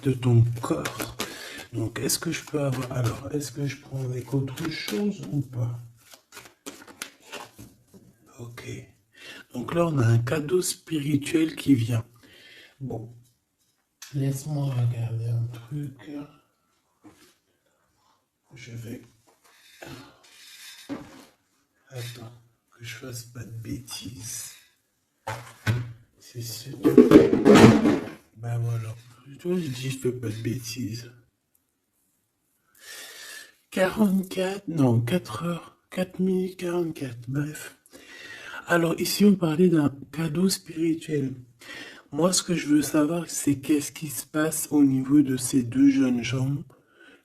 de ton corps. Donc, est-ce que je peux avoir... Alors, est-ce que je prends avec autre chose ou pas? Ok. Donc là, on a un cadeau spirituel qui vient. Bon, laisse-moi regarder un truc. Je vais... Attends, que je fasse pas de bêtises. C'est sûr. Ben voilà. Toi, je dis, je fais pas de bêtises. 44, non, 4 heures, 4 minutes 44, bref. Alors ici, on parlait d'un cadeau spirituel. Moi, ce que je veux savoir, c'est qu'est-ce qui se passe au niveau de ces deux jeunes gens.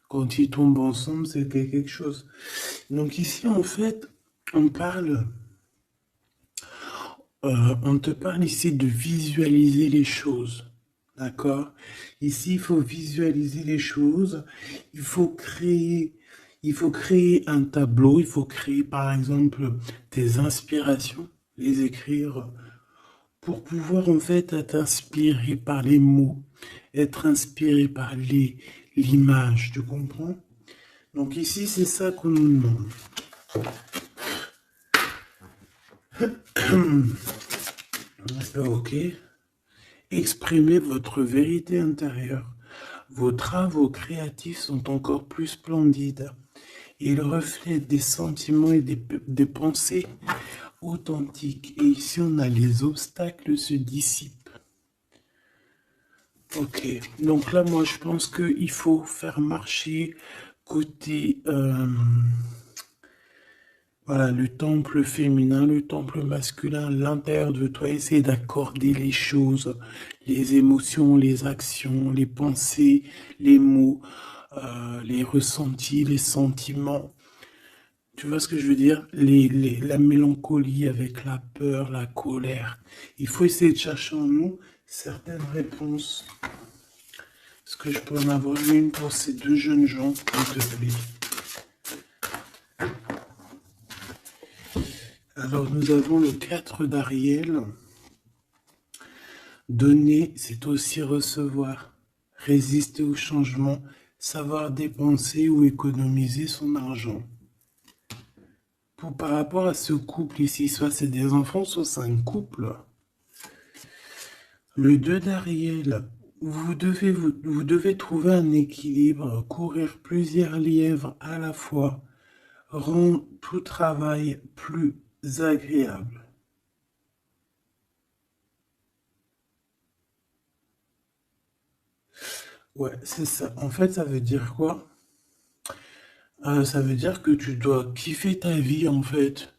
Quand ils tombent ensemble, c'est quelque chose. Donc ici, en fait, on parle, on te parle ici de visualiser les choses. D'accord? Ici, il faut visualiser les choses. Il faut créer, il faut créer un tableau. Il faut créer, par exemple, des inspirations, les écrire pour pouvoir, en fait, être inspiré par les mots, être inspiré par l'image. Tu comprends? Donc ici, c'est ça qu'on nous demande. Ok. Exprimez votre vérité intérieure. Vos travaux créatifs sont encore plus splendides. Ils reflètent des sentiments et des pensées authentiques. Et ici, on a les obstacles se dissipent. Ok. Donc là, moi, je pense qu'il faut faire marcher côté... voilà, le temple féminin, le temple masculin, l'intérieur de toi, essayer d'accorder les choses, les émotions, les actions, les pensées, les mots, les ressentis, les sentiments. Tu vois ce que je veux dire? La mélancolie avec la peur, la colère. Il faut essayer de chercher en nous certaines réponses. Est-ce que je peux en avoir une pour ces deux jeunes gens, s'il te plaît? Alors, nous avons le 4 d'Ariel. Donner, c'est aussi recevoir. Résister au changement, savoir dépenser ou économiser son argent. Par rapport à ce couple ici, soit c'est des enfants, soit c'est un couple. Le 2 d'Ariel, vous devez trouver un équilibre, courir plusieurs lièvres à la fois, rend tout travail plus agréable. Ouais, c'est ça. En fait, ça veut dire quoi? Ça veut dire que tu dois kiffer ta vie en fait.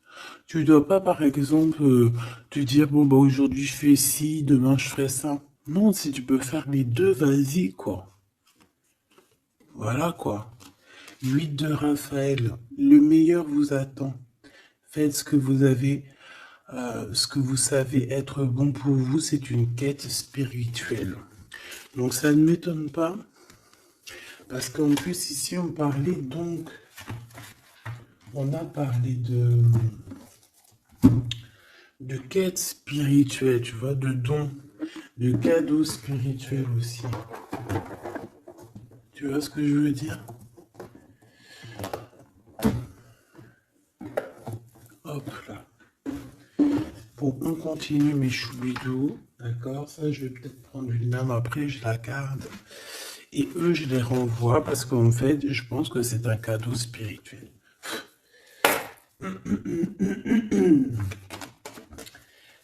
Tu dois pas par exemple te dire bon bah aujourd'hui je fais ci, demain je fais ça. Non, si tu peux faire les deux, vas-y quoi. Voilà quoi. 8 de Raphaël, le meilleur vous attend. Faites ce que vous avez, ce que vous savez être bon pour vous, c'est une quête spirituelle. Donc ça ne m'étonne pas, parce qu'en plus ici on parlait donc, on a parlé de quête spirituelle, tu vois, de dons, de cadeaux spirituels aussi. Tu vois ce que je veux dire? Hop là. Bon, on continue mes choubidous, d'accord? Ça, je vais peut-être prendre une lame après, je la garde. Et eux, je les renvoie parce qu'en fait, je pense que c'est un cadeau spirituel.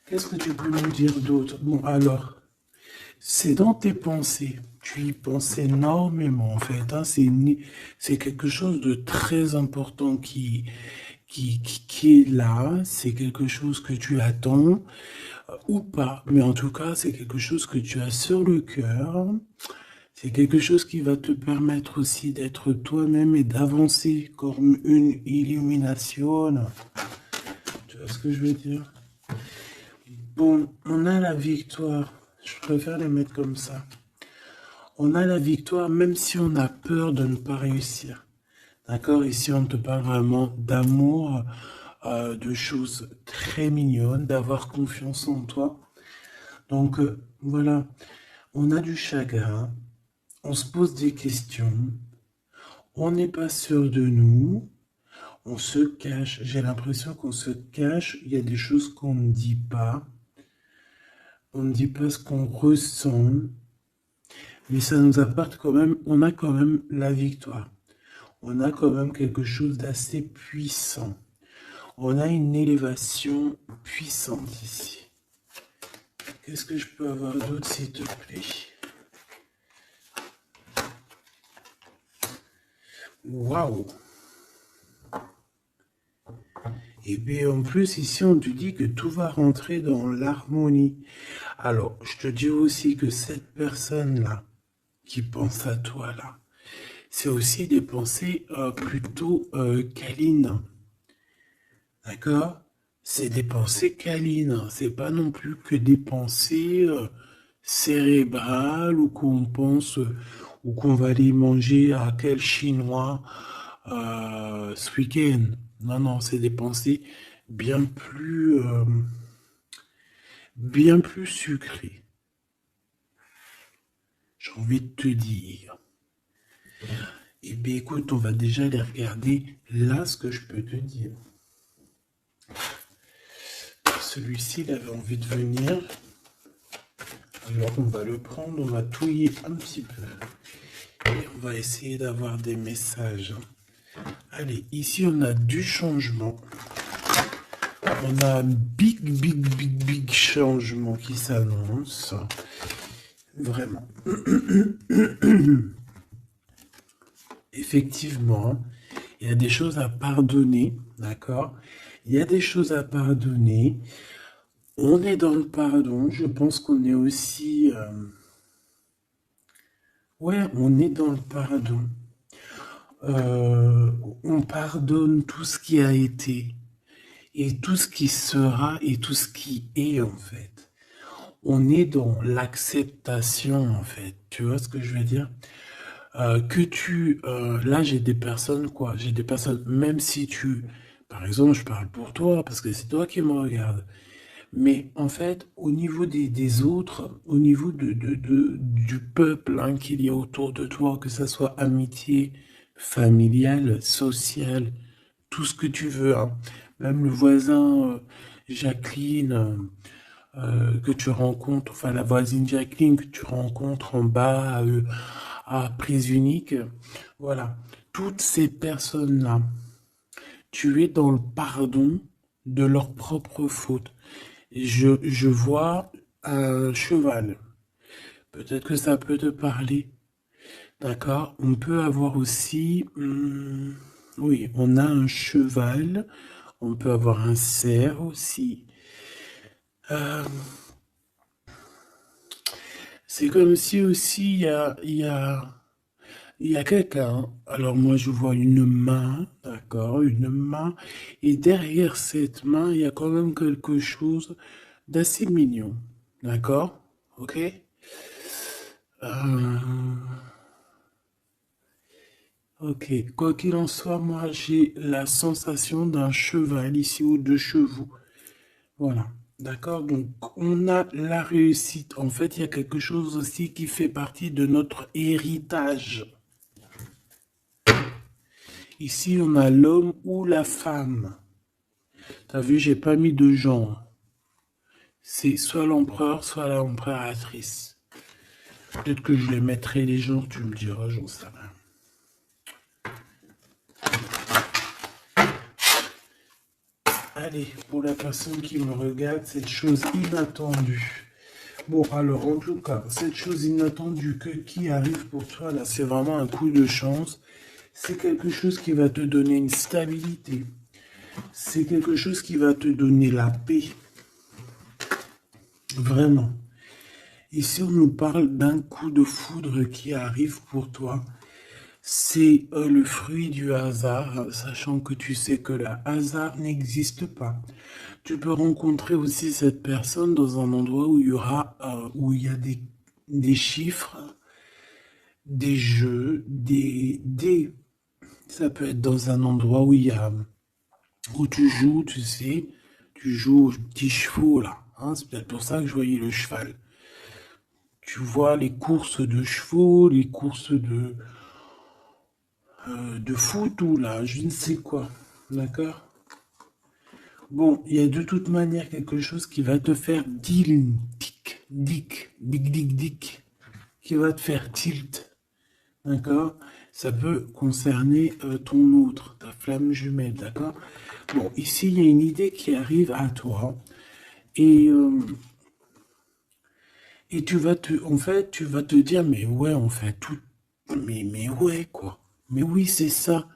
Qu'est-ce que tu peux nous dire d'autre? Bon, alors, c'est dans tes pensées. Tu y penses énormément, en fait. Hein. C'est quelque chose de très important qui est là. C'est quelque chose que tu attends ou pas. Mais en tout cas, c'est quelque chose que tu as sur le cœur. C'est quelque chose qui va te permettre aussi d'être toi-même et d'avancer comme une illumination. Tu vois ce que je veux dire? Bon, on a la victoire. Je préfère les mettre comme ça. On a la victoire même si on a peur de ne pas réussir. D'accord? Ici, on te parle vraiment d'amour, de choses très mignonnes, d'avoir confiance en toi. Donc, voilà, on a du chagrin, on se pose des questions, on n'est pas sûr de nous, on se cache. J'ai l'impression qu'on se cache, il y a des choses qu'on ne dit pas, on ne dit pas ce qu'on ressent, mais ça nous apporte quand même, on a quand même la victoire. On a quand même quelque chose d'assez puissant. On a une élévation puissante ici. Qu'est-ce que je peux avoir d'autre, s'il te plaît? Waouh! Et bien en plus, ici, on te dit que tout va rentrer dans l'harmonie. Alors, je te dis aussi que cette personne-là, qui pense à toi, là, c'est aussi des pensées plutôt câlines. D'accord? C'est des pensées câlines. C'est pas non plus que des pensées cérébrales ou qu'on pense ou qu'on va aller manger à quel chinois ce week-end. Non, non, c'est des pensées bien plus, euh, bien plus sucrées. J'ai envie de te dire. Eh bien, écoute, on va déjà les regarder. Là, ce que je peux te dire. Celui-ci, il avait envie de venir. Alors, on va le prendre, on va touiller un petit peu. Et on va essayer d'avoir des messages. Allez, ici, on a du changement. On a un big changement qui s'annonce. Vraiment. Effectivement, il y a des choses à pardonner, d'accord? Il y a des choses à pardonner. On est dans le pardon. Je pense qu'on est aussi... Ouais, on est dans le pardon. On pardonne tout ce qui a été et tout ce qui sera et tout ce qui est en fait. On est dans l'acceptation en fait. Tu vois ce que je veux dire? Là j'ai des personnes quoi, j'ai des personnes, même si par exemple je parle pour toi parce que c'est toi qui me regardes. Mais en fait, au niveau des autres, au niveau du peuple hein, qu'il y a autour de toi, que ça soit amitié, familiale, sociale, tout ce que tu veux, hein. Même le voisin Jacqueline que tu rencontres, enfin la voisine Jacqueline que tu rencontres en bas à prise unique, voilà. Toutes ces personnes-là, tu es dans le pardon de leurs propres fautes. Je vois un cheval. Peut-être que ça peut te parler. D'accord? On peut avoir aussi... oui, on a un cheval. On peut avoir un cerf aussi. Euh, c'est comme si aussi il y a quelqu'un. Alors moi je vois une main, d'accord? Une main. Et derrière cette main, il y a quand même quelque chose d'assez mignon. D'accord? Ok? Euh, ok, quoi qu'il en soit, moi j'ai la sensation d'un cheval ici ou de chevaux. Voilà, d'accord? Donc on a la réussite. En fait, il y a quelque chose aussi qui fait partie de notre héritage. Ici, on a l'homme ou la femme. T'as vu, j'ai pas mis de genre. C'est soit l'empereur, soit l'empereur-actrice. Peut-être que je les mettrai les genres, tu me diras, j'en sais rien. Allez, pour la personne qui me regarde, cette chose inattendue. Bon, alors, en tout cas, cette chose inattendue qui arrive pour toi, là, c'est vraiment un coup de chance. C'est quelque chose qui va te donner une stabilité. C'est quelque chose qui va te donner la paix. Vraiment. Ici, on nous parle d'un coup de foudre qui arrive pour toi. C'est le fruit du hasard, sachant que tu sais que le hasard n'existe pas. Tu peux rencontrer aussi cette personne dans un endroit où où il y a des chiffres, des jeux, ça peut être dans un endroit où tu joues, tu sais, tu joues aux petits chevaux là. Hein, c'est peut-être pour ça que je voyais le cheval. Tu vois les courses de chevaux, les courses de foot ou là, je ne sais quoi. D'accord? Bon, il y a de toute manière quelque chose qui va te faire dick, qui va te faire tilt. D'accord? Ça peut concerner ton autre, ta flamme jumelle. D'accord? Bon, ici, il y a une idée qui arrive à toi. Et, euh, et en fait, tu vas te dire, mais ouais, on fait tout. Mais ouais, quoi. Mais oui, c'est ça.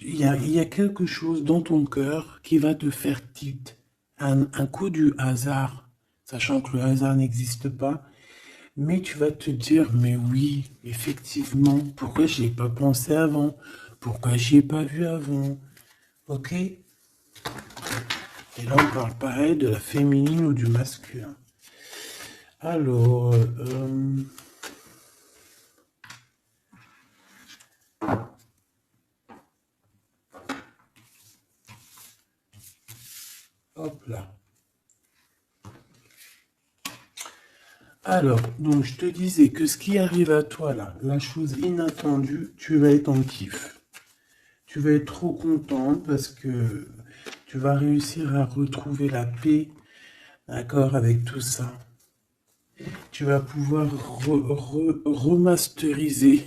Il y a quelque chose dans ton cœur qui va te faire tilt. Un coup du hasard, sachant que le hasard n'existe pas, mais tu vas te dire, mais oui, effectivement, pourquoi j'y ai pas pensé avant? Pourquoi j'y ai pas vu avant? Ok? Et là, on parle pareil de la féminine ou du masculin. Alors, hop là. Alors, donc je te disais que ce qui arrive à toi là, la chose inattendue, tu vas être en kiff. Tu vas être trop content parce que tu vas réussir à retrouver la paix, d'accord, avec tout ça. Tu vas pouvoir remasteriser,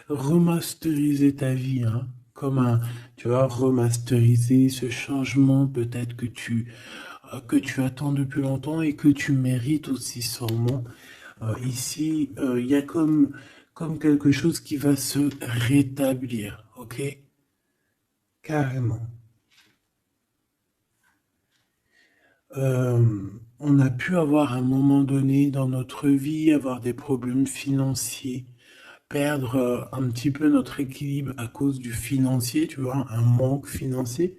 remasteriser ta vie, hein, comme tu vas remasteriser ce changement peut-être que tu attends depuis longtemps et que tu mérites aussi sûrement. Ici, il y a comme quelque chose qui va se rétablir, ok? Carrément. On a pu avoir à un moment donné dans notre vie, avoir des problèmes financiers, perdre un petit peu notre équilibre à cause du financier, tu vois, un manque financier.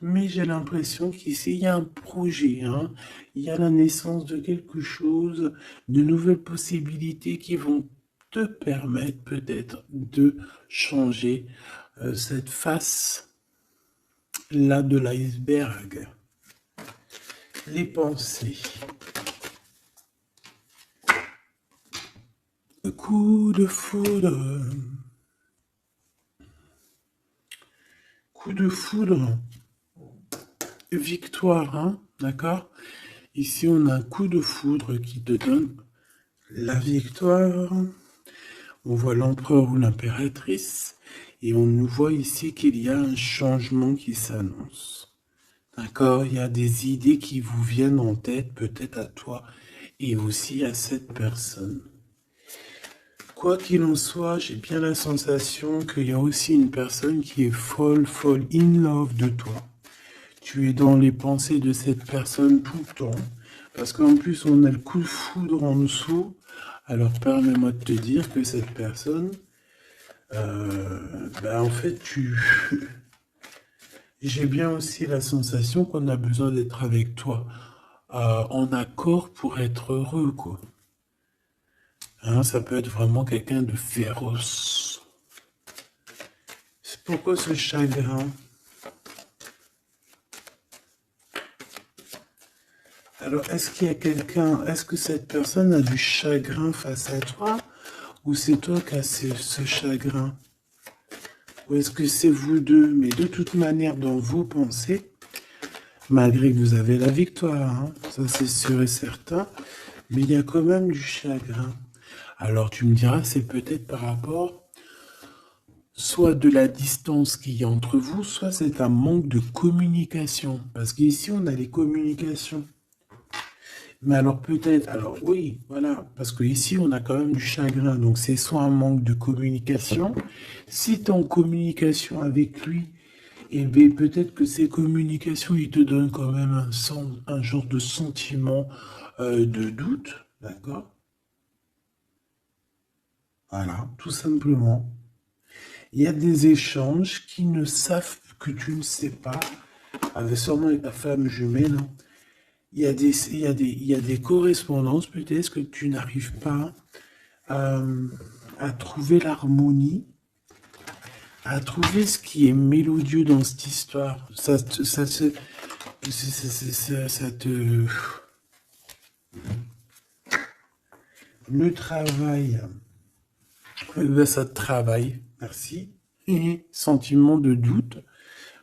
Mais j'ai l'impression qu'ici, il y a un projet, hein. Il y a la naissance de quelque chose, de nouvelles possibilités qui vont te permettre peut-être de changer cette face-là de l'iceberg. Les pensées. Coup de foudre. Coup de foudre. Victoire, hein, d'accord? Ici, on a un coup de foudre qui te donne la victoire. On voit l'empereur ou l'impératrice. Et on nous voit ici qu'il y a un changement qui s'annonce. D'accord? Il y a des idées qui vous viennent en tête, peut-être à toi et aussi à cette personne. Quoi qu'il en soit, j'ai bien la sensation qu'il y a aussi une personne qui est folle in love de toi. Tu es dans les pensées de cette personne tout le temps. Parce qu'en plus, on a le coup de foudre en dessous. Alors, permets-moi de te dire que cette personne, en fait, j'ai bien aussi la sensation qu'on a besoin d'être avec toi, en accord pour être heureux, quoi. Hein, ça peut être vraiment quelqu'un de féroce. C'est pourquoi ce chagrin? Alors, est-ce qu'il y a quelqu'un, est-ce que cette personne a du chagrin face à toi, ou c'est toi qui as ce chagrin? Ou est-ce que c'est vous deux? Mais de toute manière, dans vos pensées, malgré que vous avez la victoire, hein, ça c'est sûr et certain, mais il y a quand même du chagrin. Alors tu me diras, c'est peut-être par rapport soit de la distance qu'il y a entre vous, soit c'est un manque de communication. Parce qu'ici, on a les communications. Mais alors peut-être, alors oui, voilà, parce qu'ici, on a quand même du chagrin. Donc c'est soit un manque de communication. Si tu es en communication avec lui, et bien peut-être que ces communications, ils te donnent quand même un genre de sentiment de doute, d'accord? Voilà, tout simplement. Il y a des échanges qui ne savent que tu ne sais pas, avec sûrement avec ta femme jumelle, hein. Il y a des correspondances peut-être que tu n'arrives pas à, à trouver l'harmonie, à trouver ce qui est mélodieux dans cette histoire. Ça te Le travail, ça travaille. Merci. Sentiment de doute.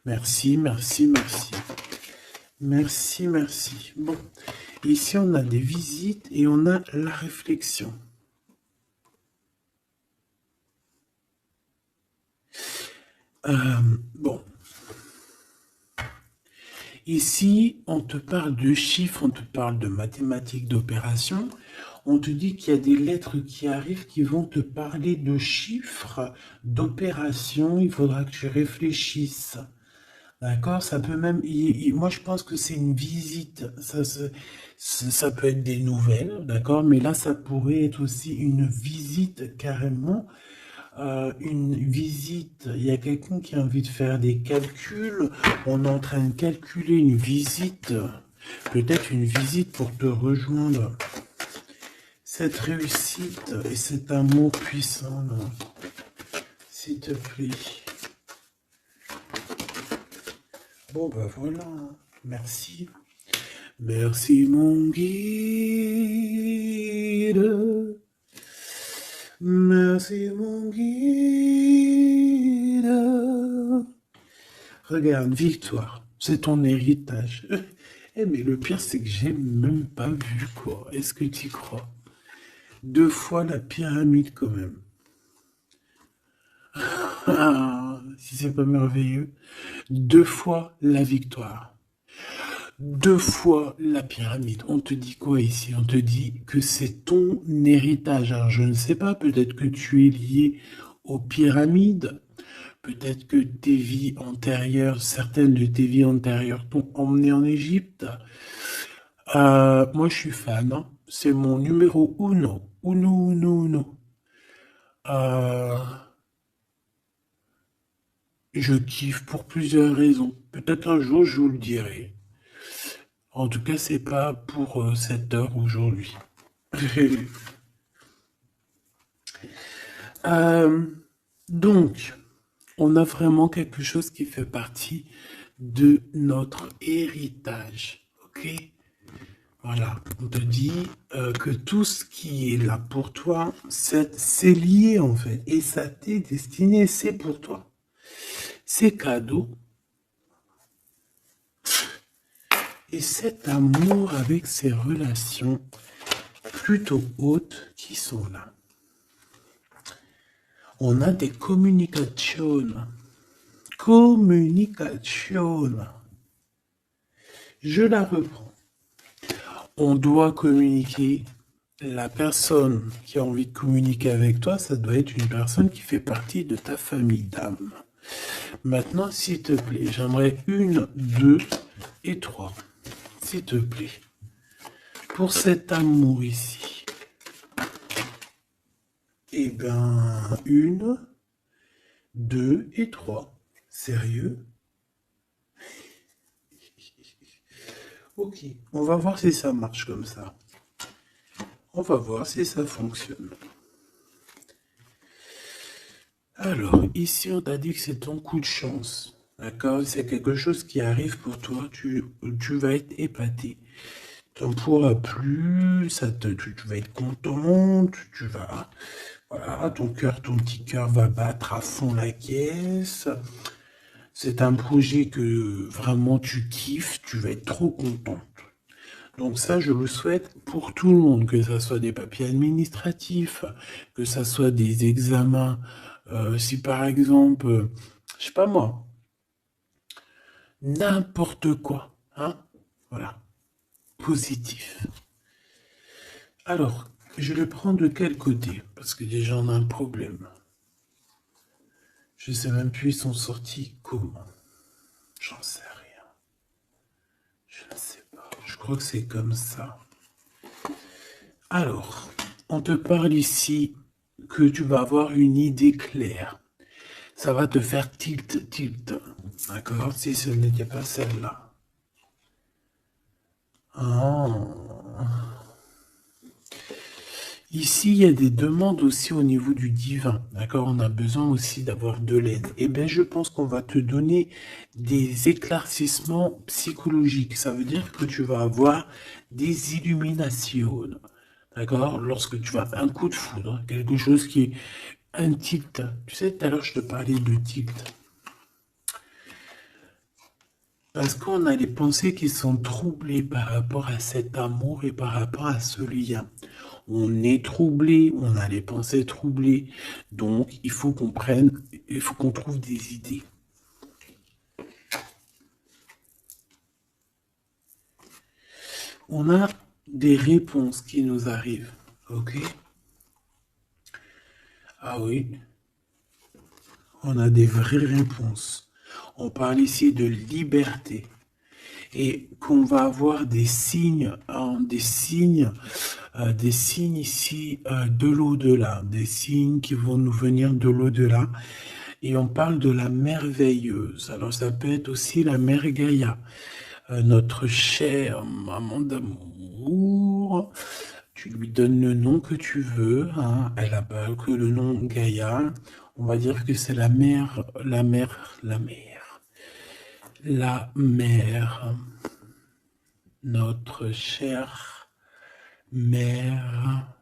Merci, merci, merci. Merci, merci. Bon, ici on a des visites et on a la réflexion. Bon. Ici, on te parle de chiffres, on te parle de mathématiques, d'opérations. On te dit qu'il y a des lettres qui arrivent qui vont te parler de chiffres, d'opérations. Il faudra que tu réfléchisses. D'accord? Ça peut même... moi, je pense que c'est une visite. Ça peut être des nouvelles, d'accord? Mais là, ça pourrait être aussi une visite carrément. Une visite, il y a quelqu'un qui a envie de faire des calculs, on est en train de calculer une visite, peut-être une visite pour te rejoindre. Cette réussite et cet amour puissant, s'il te plaît. Bon, ben voilà, merci. Merci mon guide. Merci mon guide. Regarde, victoire, c'est ton héritage. Eh mais le pire c'est que j'ai même pas vu quoi. Est-ce que tu y crois? 2 fois la pyramide quand même. Ah, si c'est pas merveilleux. 2 fois la victoire. 2 fois la pyramide. On te dit quoi ici? On te dit que c'est ton héritage. Alors je ne sais pas, peut-être que tu es lié aux pyramides. Peut-être que tes vies antérieures, certaines de tes vies antérieures t'ont emmené en Égypte. Moi je suis fan, hein. C'est mon numéro uno. Uno, uno, uno. Euh, je kiffe pour plusieurs raisons. Peut-être un jour je vous le dirai. En tout cas, c'est pas pour cette heure aujourd'hui. Donc, on a vraiment quelque chose qui fait partie de notre héritage. Ok? Voilà, on te dit que tout ce qui est là pour toi, c'est lié en fait. Et ça t'est destiné, c'est pour toi. C'est cadeau. Et cet amour avec ces relations plutôt hautes qui sont là. On a des communications. Communication. Je la reprends. On doit communiquer. La personne qui a envie de communiquer avec toi, ça doit être une personne qui fait partie de ta famille d'âme. Maintenant, s'il te plaît, j'aimerais 1, 2 et 3. S'il te plaît. Pour cet amour ici. Eh ben, 1, 2 et 3. Sérieux? Ok, on va voir si ça marche comme ça. On va voir si ça fonctionne. Alors, ici, on t'a dit que c'est ton coup de chance. D'accord? C'est quelque chose qui arrive pour toi. Tu vas être épaté. Tu n'en pourras plus. Tu vas être content. Tu vas... Voilà, ton petit cœur va battre à fond la caisse. C'est un projet que vraiment tu kiffes. Tu vas être trop contente. Donc ça, je le souhaite pour tout le monde, que ça soit des papiers administratifs, que ça soit des examens. Si par exemple, je sais pas moi, n'importe quoi, hein, voilà, positif. Alors, je le prends de quel côté? Parce que déjà on a un problème. Je sais même plus ils sont sortis comment. J'en sais rien. Je ne sais pas. Je crois que c'est comme ça. Alors, on te parle ici que tu vas avoir une idée claire. Ça va te faire tilt, tilt. D'accord? Si ce n'était pas celle-là. Ici, il y a des demandes aussi au niveau du divin. D'accord? On a besoin aussi d'avoir de l'aide. Eh bien, je pense qu'on va te donner des éclaircissements psychologiques. Ça veut dire que tu vas avoir des illuminations. D'accord? Lorsque tu as un coup de foudre, quelque chose qui est un tilt. Tu sais, tout à l'heure, je te parlais de tilt. Parce qu'on a les pensées qui sont troublées par rapport à cet amour et par rapport à ce lien. On est troublé, on a les pensées troublées. Donc, il faut qu'on trouve des idées. On a des réponses qui nous arrivent. Ok? Ah oui, on a des vraies réponses. On parle ici de liberté. Et qu'on va avoir des signes, hein, des signes ici de l'au-delà, des signes qui vont nous venir de l'au-delà. Et on parle de la merveilleuse. Alors ça peut être aussi la mère Gaïa, notre chère maman d'amour. Tu lui donnes le nom que tu veux, hein. Elle n'a pas que le nom Gaïa. On va dire que c'est la mère, la mère, notre chère mère.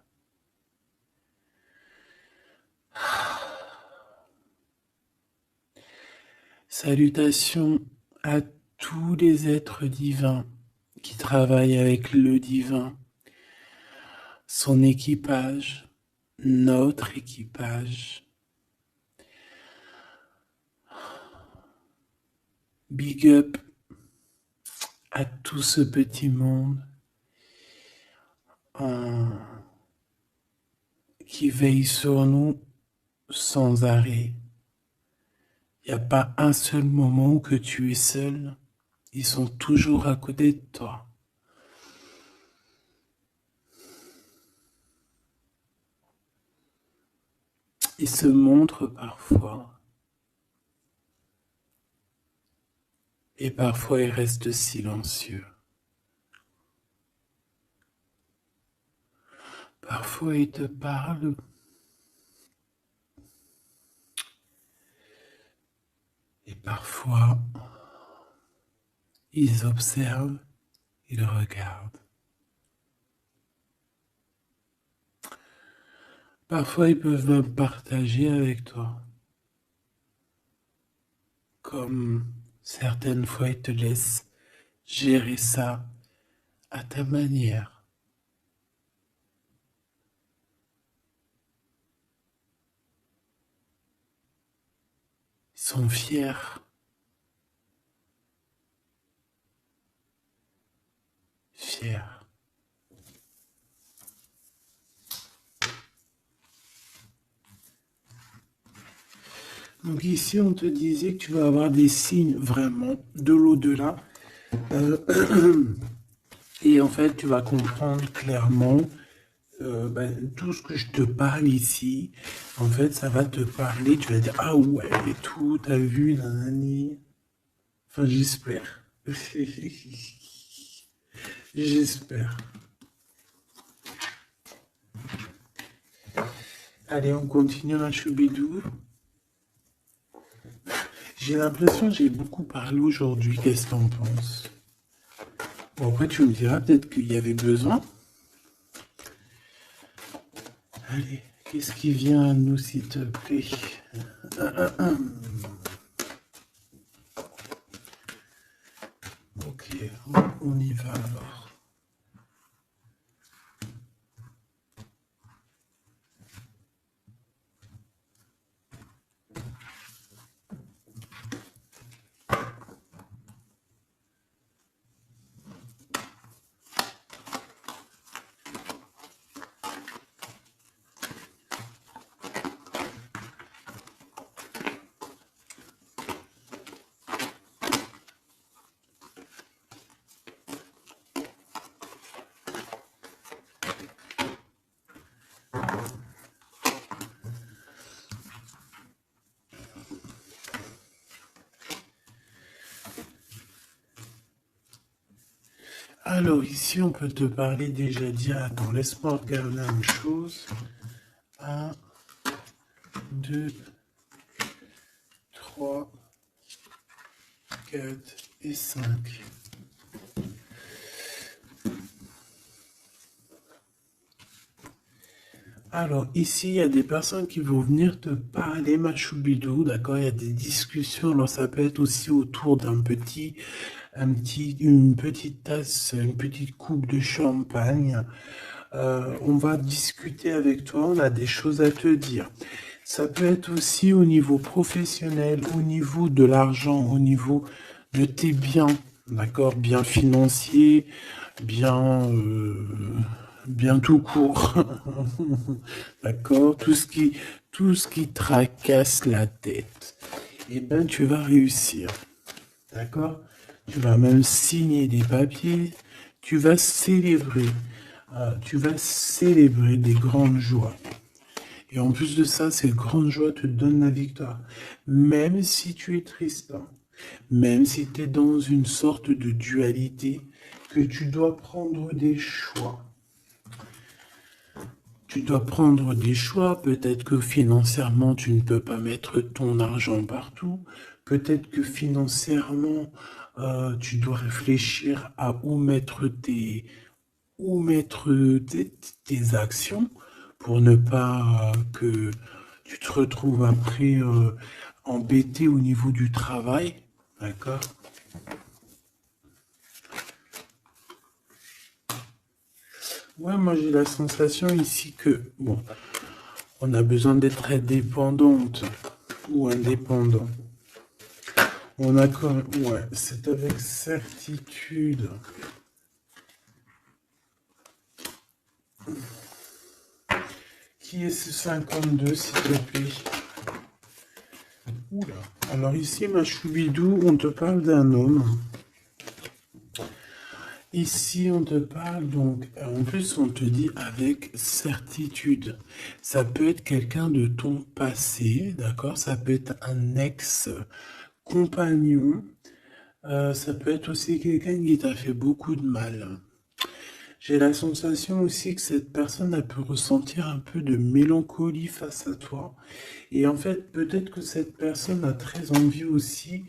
Salutations à tous les êtres divins qui travaillent avec le divin, son équipage, notre équipage. Big up à tout ce petit monde qui veille sur nous sans arrêt. Il n'y a pas un seul moment où que tu es seul. Ils sont toujours à côté de toi. Ils se montrent parfois. Et parfois ils restent silencieux. Parfois ils te parlent. Et parfois ils observent, ils regardent. Parfois ils peuvent même partager avec toi. Comme certaines fois ils te laissent gérer ça à ta manière. Ils sont fiers. Fiers. Donc ici, on te disait que tu vas avoir des signes vraiment de l'au-delà. Euh, et en fait, tu vas comprendre clairement tout ce que je te parle ici. En fait, ça va te parler. Tu vas dire, ah ouais, et tout, t'as vu, nanani. Enfin, j'espère. J'espère. Allez, on continue la choubidou. J'ai l'impression que j'ai beaucoup parlé aujourd'hui. Qu'est-ce que t'en penses? Bon, après, tu me diras peut-être qu'il y avait besoin. Allez, qu'est-ce qui vient à nous, s'il te plaît? Ok, on y va alors. Alors ici, on peut te parler déjà dire, attends, laisse-moi regarder une chose. 1, 2, 3, 4 et 5. Alors, ici, il y a des personnes qui vont venir te parler, ma choubidou, d'accord? Il y a des discussions, alors ça peut être aussi autour une petite tasse, une petite coupe de champagne. On va discuter avec toi, on a des choses à te dire. Ça peut être aussi au niveau professionnel, au niveau de l'argent, au niveau de tes biens, d'accord? Biens financiers, bien, bien tout court, d'accord? Tout ce qui tracasse la tête, eh ben, tu vas réussir, d'accord? Tu vas même signer des papiers, tu vas célébrer des grandes joies. Et en plus de ça, ces grandes joies te donnent la victoire. Même si tu es triste, hein, même si tu es dans une sorte de dualité, que tu dois prendre des choix. Tu dois prendre des choix. Peut-être que financièrement, tu ne peux pas mettre ton argent partout. Peut-être que financièrement, tu dois réfléchir à tes actions pour ne pas que tu te retrouves après embêté au niveau du travail. D'accord? Ouais, moi j'ai la sensation ici que, bon, on a besoin d'être indépendante ou indépendant. On a quand même, ouais, c'est avec certitude. Qui est ce 52, s'il te plaît? Oula. Alors ici, ma choubidou, on te parle d'un homme. Ici, on te parle donc, en plus, on te dit avec certitude. Ça peut être quelqu'un de ton passé, d'accord? Ça peut être un ex-compagnon. Ça peut être aussi quelqu'un qui t'a fait beaucoup de mal. J'ai la sensation aussi que cette personne a pu ressentir un peu de mélancolie face à toi. Et en fait, peut-être que cette personne a très envie aussi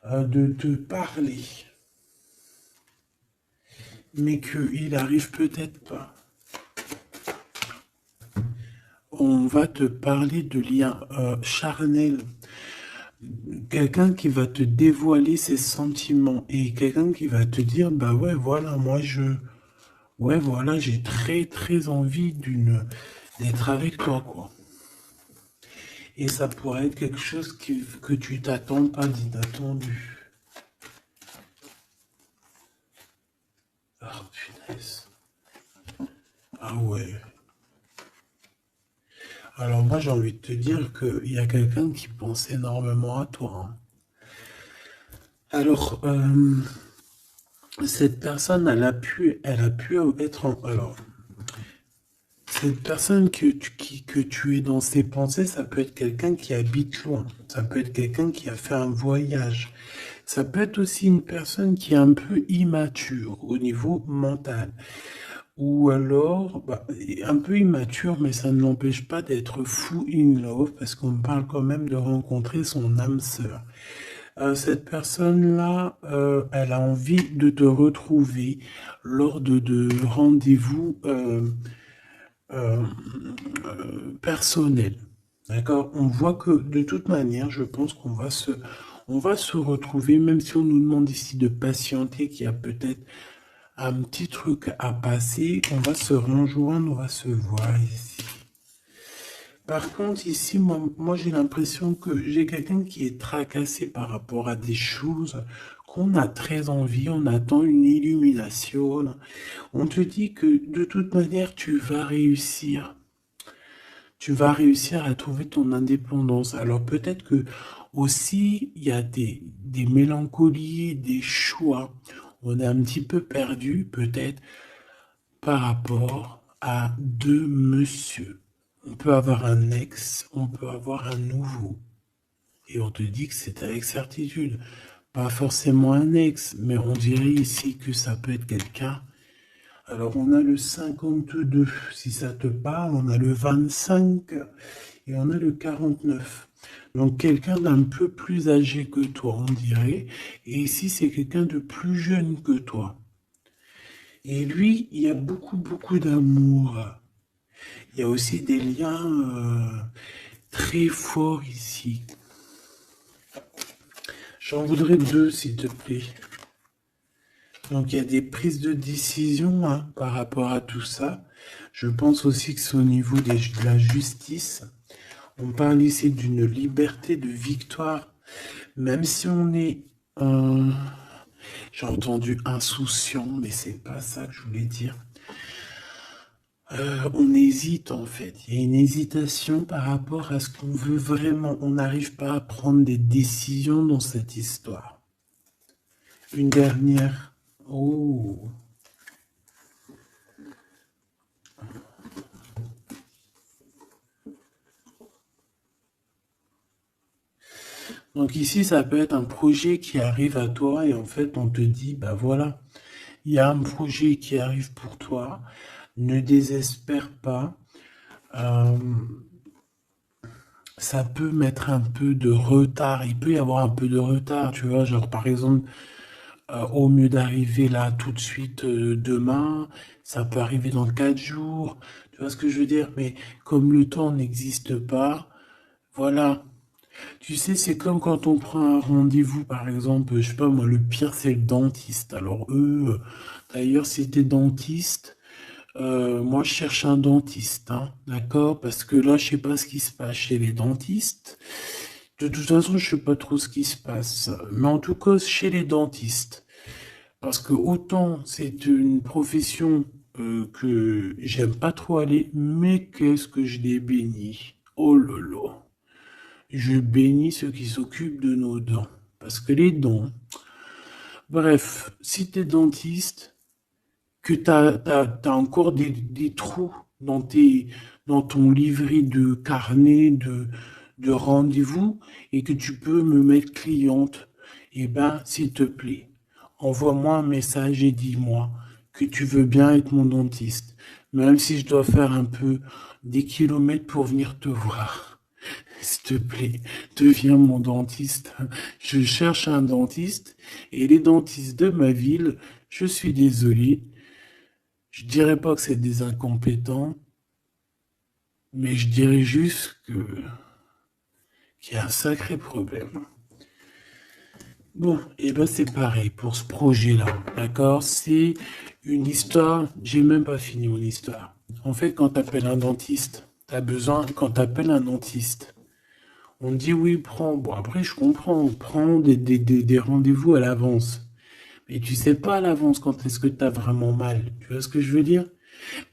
de te parler, mais qu'il arrive peut-être pas. On va te parler de liens charnels. Quelqu'un qui va te dévoiler ses sentiments et quelqu'un qui va te dire, bah ouais, voilà, ouais, voilà, j'ai très, très envie d'être avec toi, quoi. Et ça pourrait être quelque chose que tu t'attends pas d'inattendu. Ah, punaise. Ah ouais. Alors moi, j'ai envie de te dire qu'il y a quelqu'un qui pense énormément à toi, hein. Alors, cette personne, elle a pu être alors, cette personne que tu es dans ses pensées, ça peut être quelqu'un qui habite loin. Ça peut être quelqu'un qui a fait un voyage. Ça peut être aussi une personne qui est un peu immature au niveau mental. Ou alors, bah, un peu immature, mais ça ne l'empêche pas d'être fou in love, parce qu'on parle quand même de rencontrer son âme sœur. Cette personne-là, elle a envie de te retrouver lors de rendez-vous euh, personnels. D'accord? On voit que de toute manière, je pense on va se retrouver, même si on nous demande ici de patienter, qu'il y a peut-être un petit truc à passer, on va se rejoindre, on va se voir ici. Par contre, ici, moi j'ai l'impression que j'ai quelqu'un qui est tracassé par rapport à des choses qu'on a très envie, on attend une illumination. On te dit que de toute manière, tu vas réussir. Tu vas réussir à trouver ton indépendance. Alors peut-être que aussi, il y a des mélancolies, des choix. On est un petit peu perdu, peut-être, par rapport à deux monsieur. On peut avoir un ex, on peut avoir un nouveau. Et on te dit que c'est avec certitude. Pas forcément un ex, mais on dirait ici que ça peut être quelqu'un. Alors on a le 52, si ça te parle, on a le 25 et on a le 49. Donc quelqu'un d'un peu plus âgé que toi, on dirait. Et ici, c'est quelqu'un de plus jeune que toi. Et lui, il y a beaucoup, beaucoup d'amour. Il y a aussi des liens très forts ici. J'en voudrais deux, s'il te plaît. Donc il y a des prises de décision hein, par rapport à tout ça. Je pense aussi que c'est au niveau de la justice. On parle ici d'une liberté de victoire, même si on est, euh, j'ai entendu insouciant, mais c'est pas ça que je voulais dire. On hésite en fait. Il y a une hésitation par rapport à ce qu'on veut vraiment. On n'arrive pas à prendre des décisions dans cette histoire. Une dernière. Oh. Donc ici, ça peut être un projet qui arrive à toi et en fait, on te dit, bah voilà, il y a un projet qui arrive pour toi. Ne désespère pas. Euh, ça peut mettre un peu de retard. Il peut y avoir un peu de retard, tu vois. Genre, par exemple, au mieux d'arriver là tout de suite demain, ça peut arriver dans 4 jours. Tu vois ce que je veux dire? Mais comme le temps n'existe pas, voilà. Tu sais, c'est comme quand on prend un rendez-vous, par exemple, je sais pas moi, le pire c'est le dentiste. Alors eux, d'ailleurs, si t'es dentiste, moi je cherche un dentiste, hein, d'accord? Parce que là, je sais pas ce qui se passe chez les dentistes. De toute façon, je sais pas trop ce qui se passe. Mais en tout cas, chez les dentistes. Parce que autant c'est une profession que j'aime pas trop aller, mais qu'est-ce que je les bénis. Oh là là. Je bénis ceux qui s'occupent de nos dents. Parce que les dents, bref, si t'es dentiste, que t'as encore des trous dans ton livret de carnet de rendez-vous et que tu peux me mettre cliente, eh ben, s'il te plaît, envoie-moi un message et dis-moi que tu veux bien être mon dentiste, même si je dois faire un peu des kilomètres pour venir te voir. S'il te plaît, deviens mon dentiste. Je cherche un dentiste et les dentistes de ma ville, je suis désolé, je dirais pas que c'est des incompétents, mais je dirais juste qu'il y a un sacré problème. Bon, et ben c'est pareil pour ce projet-là, d'accord? C'est une histoire, j'ai même pas fini mon histoire. En fait, quand t'appelles un dentiste, quand t'appelles un dentiste, on dit oui, prends. Bon, après, je comprends, prends des rendez-vous à l'avance. Mais tu sais pas à l'avance quand est-ce que t'as vraiment mal. Tu vois ce que je veux dire?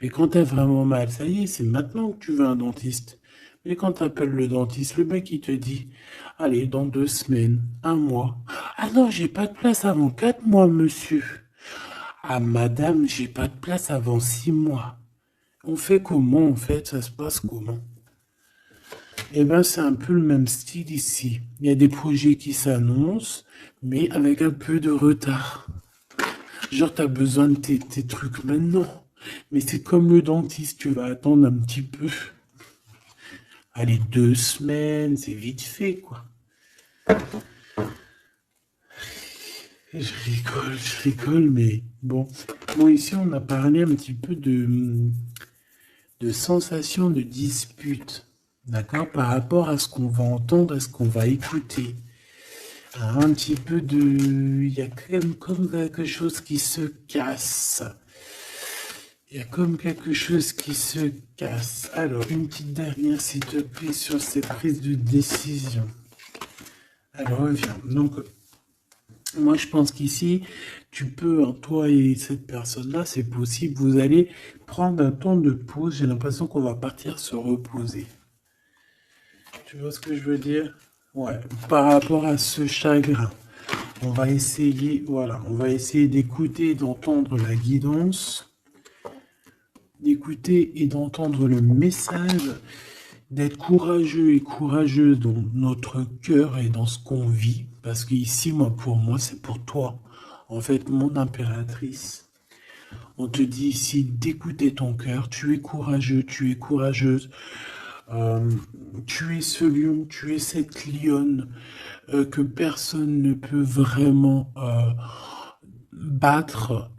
Mais quand t'as vraiment mal, ça y est, c'est maintenant que tu veux un dentiste. Mais quand t'appelles le dentiste, le mec il te dit, allez, dans 2 semaines, un mois. Ah non, j'ai pas de place avant 4 mois, monsieur. Ah madame, j'ai pas de place avant 6 mois. On fait comment en fait? Ça se passe comment? Eh ben, c'est un peu le même style ici. Il y a des projets qui s'annoncent, mais avec un peu de retard. Genre, t'as besoin de tes trucs maintenant. Mais c'est comme le dentiste, tu vas attendre un petit peu. Allez, 2 semaines, c'est vite fait, quoi. Je rigole, mais bon. Bon, ici, on a parlé un petit peu de sensation de dispute. D'accord? Par rapport à ce qu'on va entendre, à ce qu'on va écouter. Un petit peu de... Il y a comme quelque chose qui se casse. Il y a comme quelque chose qui se casse. Alors, une petite dernière, s'il te plaît, sur ces prises de décision. Alors, reviens. Donc, moi, je pense qu'ici, tu peux, hein, toi et cette personne-là, c'est possible, vous allez prendre un temps de pause. J'ai l'impression qu'on va partir se reposer. Tu vois ce que je veux dire? Ouais, par rapport à ce chagrin. On va essayer, voilà, on va essayer d'écouter et d'entendre la guidance, d'écouter et d'entendre le message, d'être courageux et courageuse dans notre cœur et dans ce qu'on vit. Parce qu'ici, moi, pour moi, c'est pour toi. En fait, mon impératrice, on te dit ici d'écouter ton cœur. Tu es courageux, tu es courageuse. Euh, tu es ce lion, tu es cette lionne que personne ne peut vraiment battre,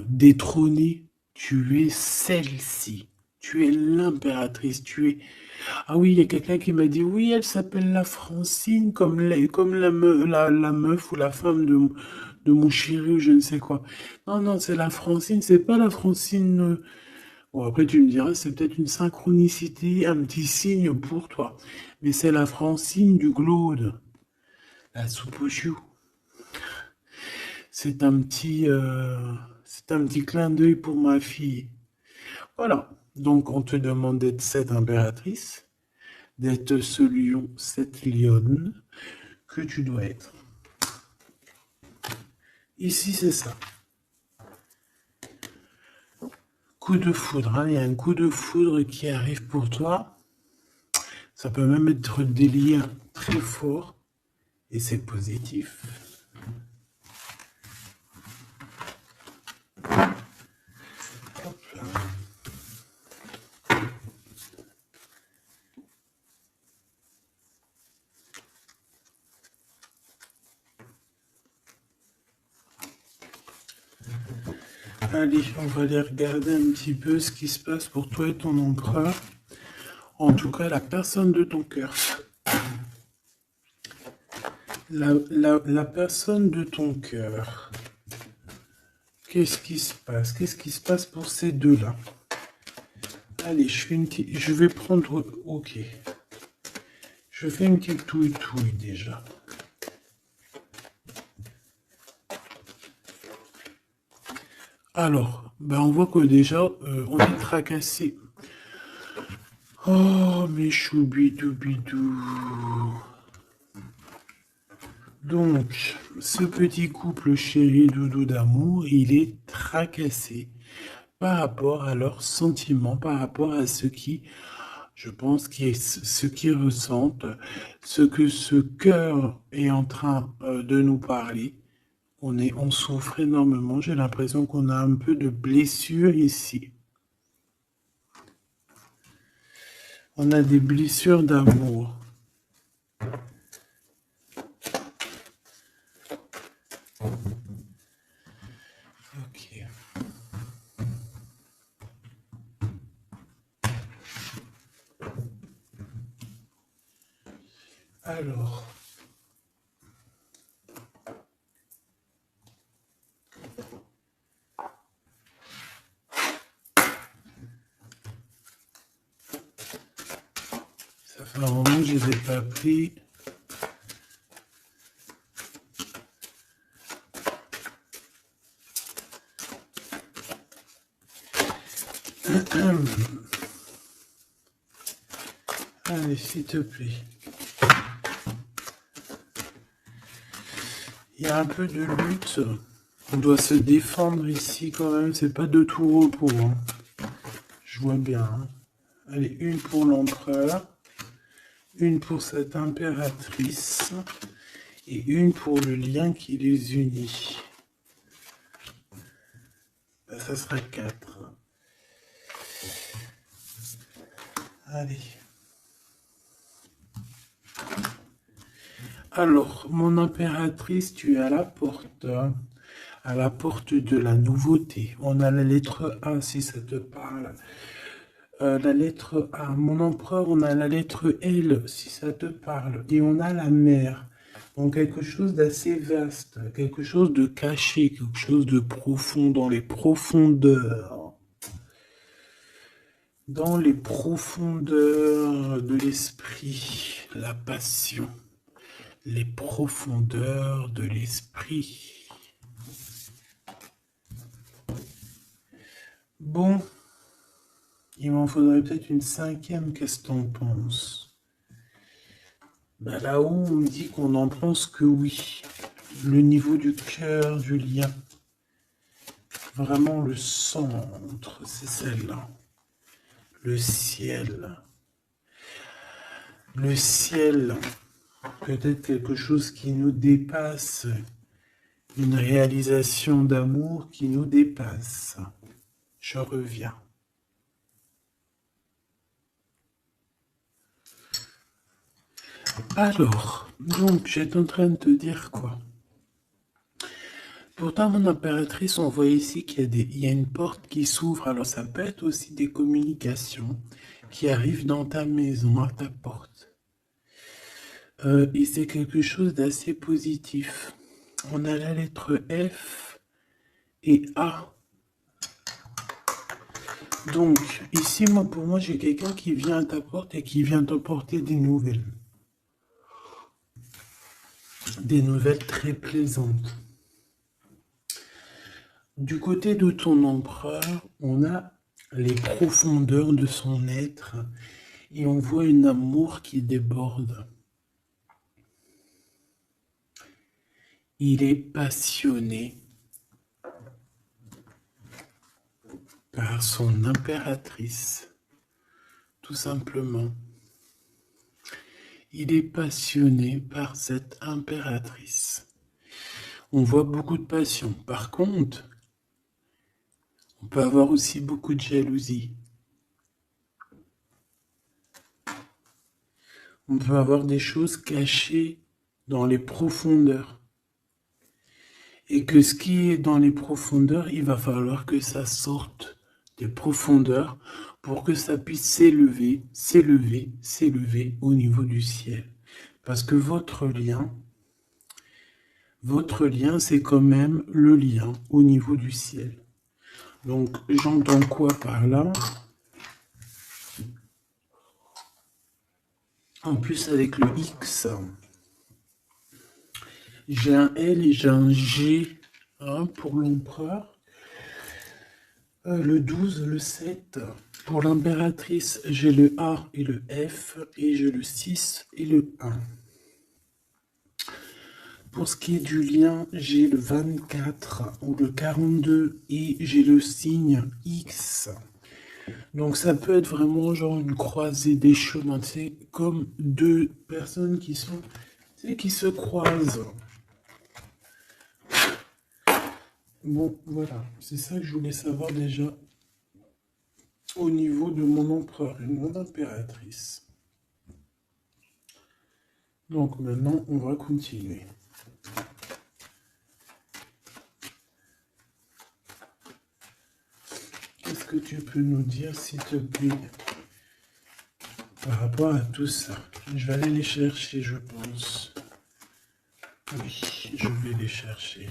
détrôner. Tu es celle-ci. Tu es l'impératrice, tu es... Ah oui, il y a quelqu'un qui m'a dit, oui, elle s'appelle la Francine, comme la meuf ou la femme de mon chéri ou je ne sais quoi. Non, non, c'est la Francine, c'est pas la Francine... Bon, après, tu me diras, c'est peut-être une synchronicité, un petit signe pour toi. Mais c'est la Francine du Glaude, la soupe aux choux. C'est un petit clin d'œil pour ma fille. Voilà. Donc, on te demande d'être cette impératrice, d'être ce lion, cette lionne que tu dois être. Ici, c'est ça. Coup de foudre, hein. Il y a un coup de foudre qui arrive pour toi. Ça peut même être des liens très forts et c'est positif. Hop là. Allez, on va aller regarder un petit peu ce qui se passe pour toi et ton empereur. En tout cas, la personne de ton cœur. La personne de ton cœur. Qu'est-ce qui se passe? Qu'est-ce qui se passe pour ces deux-là? Allez, je vais prendre... Ok. Je fais une petite touille déjà. Alors, ben on voit que déjà, on est tracassé. Oh, mes choubidou-bidou. Donc, ce petit couple chéri doudou d'amour, il est tracassé par rapport à leurs sentiments, par rapport à ce qui, je pense, ce qu'ils ressentent, ce que ce cœur est en train de nous parler. On souffre énormément. J'ai l'impression qu'on a un peu de blessure ici. On a des blessures d'amour. Ok. Alors. Ça fait un moment que je les ai pas pris. Allez, s'il te plaît. Il y a un peu de lutte. On doit se défendre ici quand même. C'est pas de tout repos. Hein. Je vois bien. Hein. Allez, une pour l'empereur. Une pour cette impératrice. Et une pour le lien qui les unit. Ben, ça sera 4. Allez. Alors, mon impératrice, tu es à la porte de la nouveauté. On a la lettre A, si ça te parle. La lettre A. Mon empereur, on a la lettre L, si ça te parle. Et on a la mer. Donc, quelque chose d'assez vaste, quelque chose de caché, quelque chose de profond, dans les profondeurs. Dans les profondeurs de l'esprit, la passion. Les profondeurs de l'esprit. Bon, il m'en faudrait peut-être une 5e, qu'est-ce que t'en penses? Bah là-haut, on me dit qu'on en pense que oui. Le niveau du cœur, du lien. Vraiment le centre, c'est celle-là. Le ciel. Le ciel. Peut-être quelque chose qui nous dépasse. Une réalisation d'amour qui nous dépasse. Je reviens. Alors, donc, j'étais en train de te dire quoi? Pourtant, mon impératrice, on voit ici qu'il y a il y a une porte qui s'ouvre. Alors, ça peut être aussi des communications qui arrivent dans ta maison, à ta porte. Et c'est quelque chose d'assez positif. On a la lettre F et A. Donc, ici, pour moi, j'ai quelqu'un qui vient à ta porte et qui vient t'apporter des nouvelles. Des nouvelles très plaisantes. Du côté de ton empereur, on a les profondeurs de son être et on voit un amour qui déborde. Il est passionné par son impératrice, tout simplement. Il est passionné par cette impératrice. On voit beaucoup de passion. Par contre, on peut avoir aussi beaucoup de jalousie. On peut avoir des choses cachées dans les profondeurs. Et que ce qui est dans les profondeurs, il va falloir que ça sorte des profondeurs pour que ça puisse s'élever, s'élever, s'élever au niveau du ciel. Parce que votre lien, c'est quand même le lien au niveau du ciel. Donc, j'entends quoi par là? En plus, avec le X, j'ai un L et j'ai un G pour l'empereur. Le 12, le 7. Pour l'impératrice, j'ai le A et le F. Et j'ai le 6 et le 1. Pour ce qui est du lien, j'ai le 24 ou le 42 et j'ai le signe X. Donc ça peut être vraiment genre une croisée des chemins, c'est comme deux personnes qui se croisent. Bon, voilà, c'est ça que je voulais savoir déjà au niveau de mon empereur et de mon impératrice. Donc maintenant, on va continuer. Qu'est-ce que tu peux nous dire, s'il te plaît, par rapport à tout ça? Je vais aller les chercher, je pense. Oui, je vais les chercher.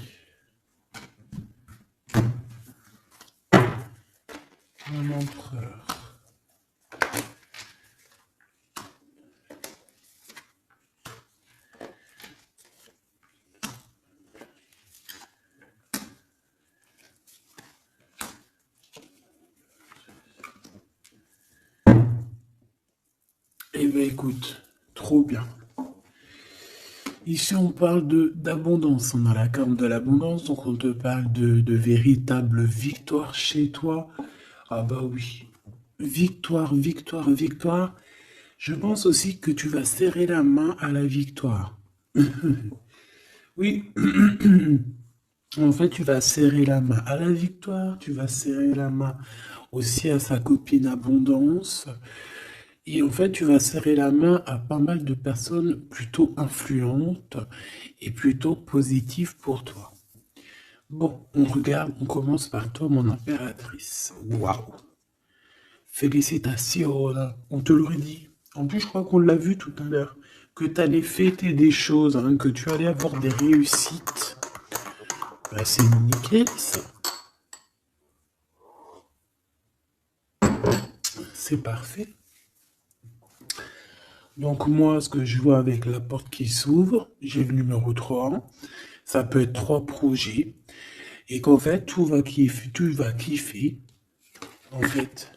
Mon empereur. Eh bien, écoute, trop bien. Ici, on parle d'abondance. On a la carte de l'abondance, donc on te parle de véritable victoire chez toi. Ah bah oui. Victoire, victoire, victoire. Je pense aussi que tu vas serrer la main à la victoire. Oui. En fait, tu vas serrer la main à la victoire, tu vas serrer la main aussi à sa copine abondance. Et en fait, tu vas serrer la main à pas mal de personnes plutôt influentes et plutôt positives pour toi. Bon, on regarde, on commence par toi, mon impératrice. Waouh! Félicitations, on te l'aurait dit. En plus, je crois qu'on l'a vu tout à l'heure, que tu allais fêter des choses, que tu allais avoir des réussites. Bah, c'est nickel, ça. C'est parfait. Donc moi, ce que je vois avec la porte qui s'ouvre, j'ai le numéro 3. Ça peut être 3 projets. Et qu'en fait, tu vas kiffer. En fait,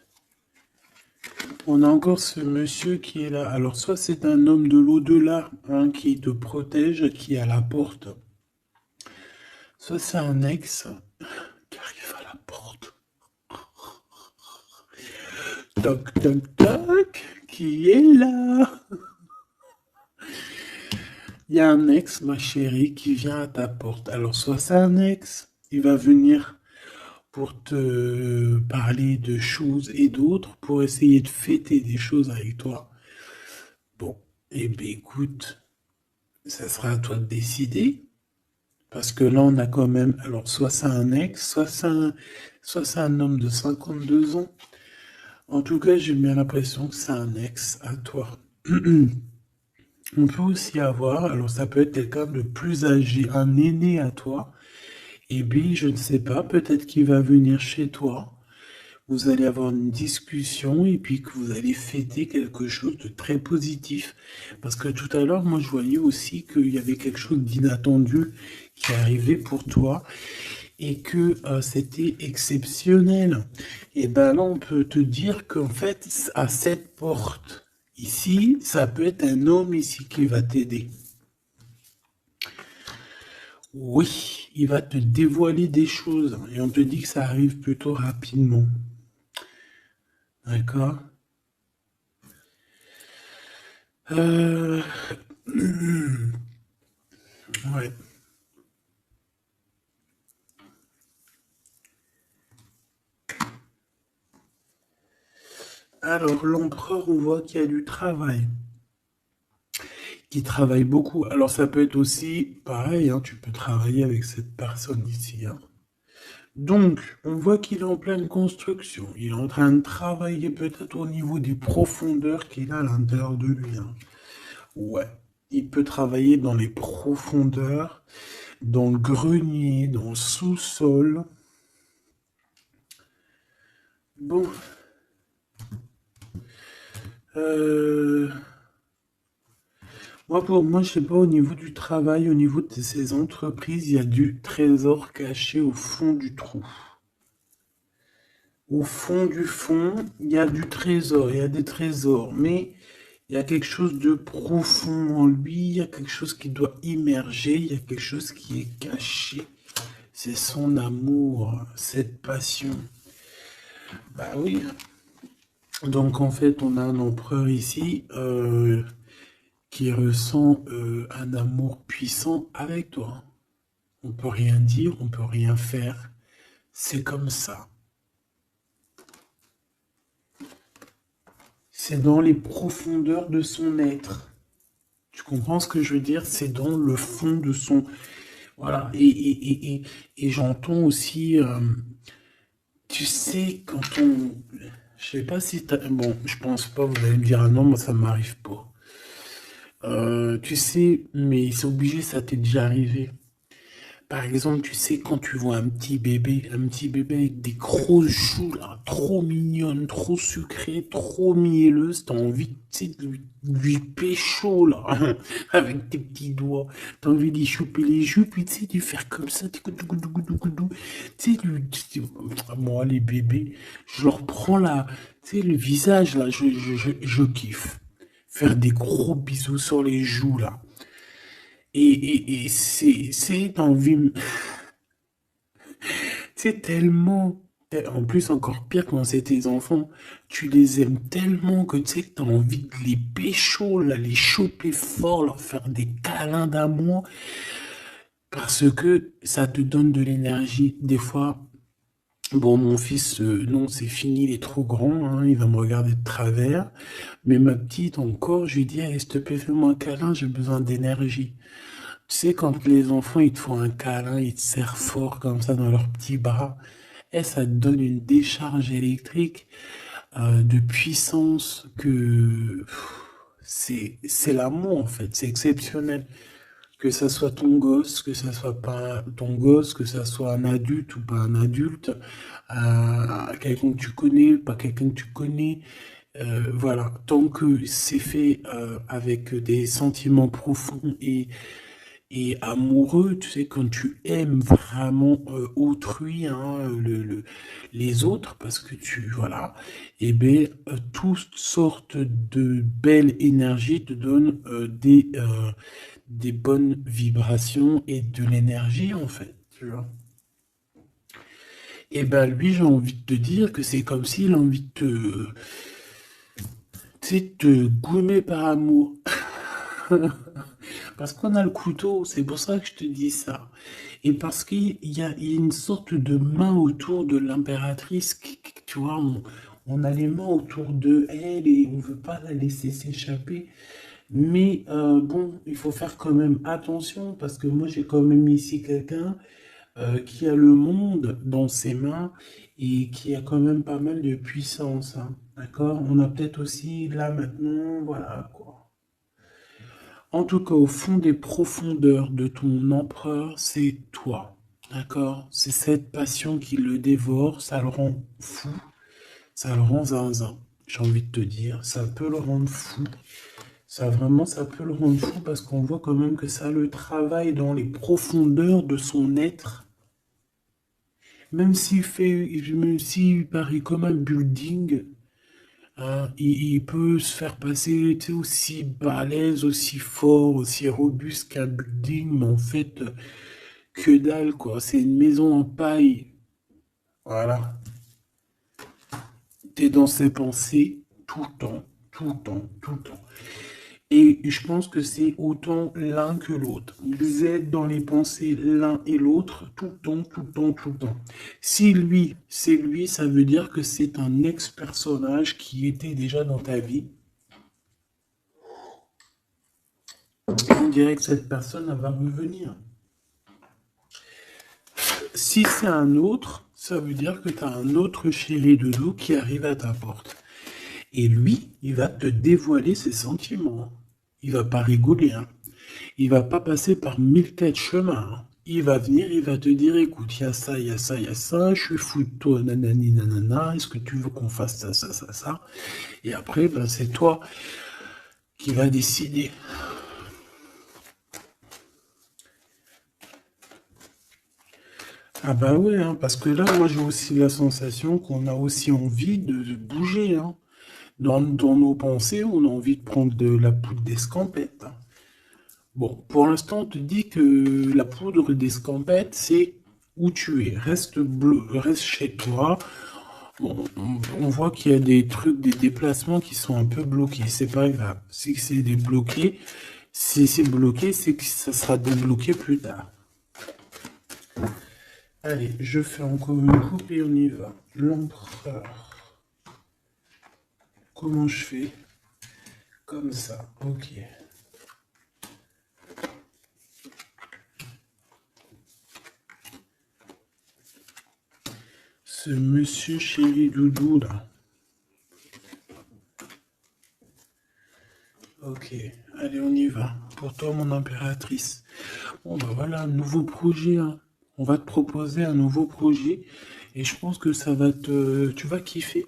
on a encore ce monsieur qui est là. Alors, soit c'est un homme de l'au-delà qui te protège, qui est à la porte. Soit c'est un ex qui arrive à la porte. Toc, toc, toc, qui est là? Il y a un ex, ma chérie, qui vient à ta porte. Alors, soit c'est un ex, il va venir pour te parler de choses et d'autres, pour essayer de fêter des choses avec toi. Bon, eh bien écoute, ça sera à toi de décider. Parce que là, on a quand même, alors, soit c'est un ex, soit c'est un homme de 52 ans. En tout cas, j'ai bien l'impression que c'est un ex à toi. On peut aussi avoir, alors ça peut être quelqu'un de plus âgé, un aîné à toi. Et puis, je ne sais pas, peut-être qu'il va venir chez toi. Vous allez avoir une discussion et puis que vous allez fêter quelque chose de très positif. Parce que tout à l'heure, moi, je voyais aussi qu'il y avait quelque chose d'inattendu qui arrivait pour toi et que c'était exceptionnel. Et ben là, on peut te dire qu'en fait, à cette porte ici, ça peut être un homme ici qui va t'aider. Oui, il va te dévoiler des choses et on te dit que ça arrive plutôt rapidement. D'accord? Euh... Ouais. Alors, l'empereur, on voit qu'il y a du travail, qui travaille beaucoup. Alors, ça peut être aussi pareil, hein, tu peux travailler avec cette personne ici, hein. Donc, on voit qu'il est en pleine construction. Il est en train de travailler peut-être au niveau des profondeurs qu'il a à l'intérieur de lui, hein. Ouais. Il peut travailler dans les profondeurs, dans le grenier, dans le sous-sol. Bon. Euh... Moi, pour moi, je sais pas, au niveau du travail, au niveau de ces entreprises, il y a du trésor caché au fond du trou. Au fond du fond, il y a du trésor, il y a des trésors, mais il y a quelque chose de profond en lui, il y a quelque chose qui doit immerger, il y a quelque chose qui est caché. C'est son amour, cette passion. Bah oui. Donc en fait, on a un empereur ici qui ressent un amour puissant avec toi. On peut rien dire, on peut rien faire. C'est comme ça. C'est dans les profondeurs de son être. Tu comprends ce que je veux dire? C'est dans le fond de son... Voilà. Et j'entends aussi... tu sais, quand on... Je sais pas si t'as... Bon, je pense pas, vous allez me dire, ah non, moi ça m'arrive pas. Tu sais, mais c'est obligé, ça t'est déjà arrivé. Par exemple, tu sais, quand tu vois un petit bébé avec des grosses joues, là, trop mignonnes, trop sucrées, trop mielleuses, t'as envie, tu sais, de lui pécho, là, avec tes petits doigts. T'as envie d'y choper les joues, puis tu sais, de lui faire comme ça, tu sais, moi, les bébés, je leur prends la, tu sais, le visage, là, je kiffe. Faire des gros bisous sur les joues, là. Et c'est envie. C'est tellement, en plus encore pire quand c'est tes enfants, tu les aimes tellement que tu sais que t'as envie de les pécho, là, les choper fort, leur faire des câlins d'amour, parce que ça te donne de l'énergie. Des fois, bon, mon fils, non, c'est fini, il est trop grand, hein, il va me regarder de travers, mais ma petite encore, je lui dis, allez, s'il te plaît, fais-moi un câlin, j'ai besoin d'énergie. Tu sais, quand les enfants, ils te font un câlin, ils te serrent fort comme ça dans leurs petits bras, et ça te donne une décharge électrique de puissance que c'est l'amour en fait, c'est exceptionnel. Que ça soit ton gosse, que ça soit pas ton gosse, que ça soit un adulte ou pas un adulte, quelqu'un que tu connais, pas quelqu'un que tu connais, voilà, tant que c'est fait avec des sentiments profonds et amoureux, tu sais, quand tu aimes vraiment autrui, hein, les autres, parce que tu, voilà, et bien, toutes sortes de belles énergies te donnent des bonnes vibrations et de l'énergie, en fait, tu vois. Et ben lui, j'ai envie de te dire que c'est comme s'il a envie de te, tu sais, te goumer par amour. Parce qu'on a le couteau, c'est pour ça que je te dis ça. Et parce qu'il y a une sorte de main autour de l'impératrice, tu vois, on a les mains autour de elle et on veut pas la laisser s'échapper. Mais bon, il faut faire quand même attention parce que moi j'ai quand même ici quelqu'un qui a le monde dans ses mains et qui a quand même pas mal de puissance, hein. D'accord? On a peut-être aussi là maintenant, voilà quoi. En tout cas, au fond des profondeurs de ton empereur, c'est toi. D'accord? C'est cette passion qui le dévore, ça le rend fou, ça le rend zinzin. J'ai envie de te dire, ça peut le rendre fou. Ça vraiment, ça peut le rendre fou parce qu'on voit quand même que ça le travaille dans les profondeurs de son être. Même s'il paraît comme un building, hein, il peut se faire passer, tu sais, aussi balèze, aussi fort, aussi robuste qu'un building, mais en fait, que dalle, quoi. C'est une maison en paille. Voilà. T'es dans ses pensées tout le temps, tout le temps, tout le temps. Et je pense que c'est autant l'un que l'autre. Vous êtes dans les pensées l'un et l'autre tout le temps, tout le temps, tout le temps. Si lui, c'est lui, ça veut dire que c'est un ex-personnage qui était déjà dans ta vie. On dirait que cette personne, elle va revenir. Si c'est un autre, ça veut dire que tu as un autre chéri de dos qui arrive à ta porte. Et lui, il va te dévoiler ses sentiments. Il va pas rigoler, hein. Il va pas passer par 1000 chemins, hein. Il va venir, il va te dire, écoute, il y a ça, il y a ça, il y a ça, je suis fou de toi, nanani, nanana, est-ce que tu veux qu'on fasse ça, ça, ça, ça? Et après, ben, c'est toi qui vas décider. Ah bah ouais, hein, parce que là, moi, j'ai aussi la sensation qu'on a aussi envie de bouger, hein. Dans nos pensées, on a envie de prendre de la poudre d'escampette, hein. Bon, pour l'instant, on te dit que la poudre d'escampette, c'est où tu es. Reste chez toi. Bon, on voit qu'il y a des trucs, des déplacements qui sont un peu bloqués. C'est pas grave. Si c'est débloqué, si c'est bloqué, c'est que ça sera débloqué plus tard. Allez, je fais encore une coupe et on y va. L'empereur. Comment je fais? Comme ça. Ok. Ce monsieur chéri doudou là. Ok, allez, on y va. Pour toi, mon impératrice. Bon, bah voilà, un nouveau projet, hein. On va te proposer un nouveau projet et je pense que ça va tu vas kiffer.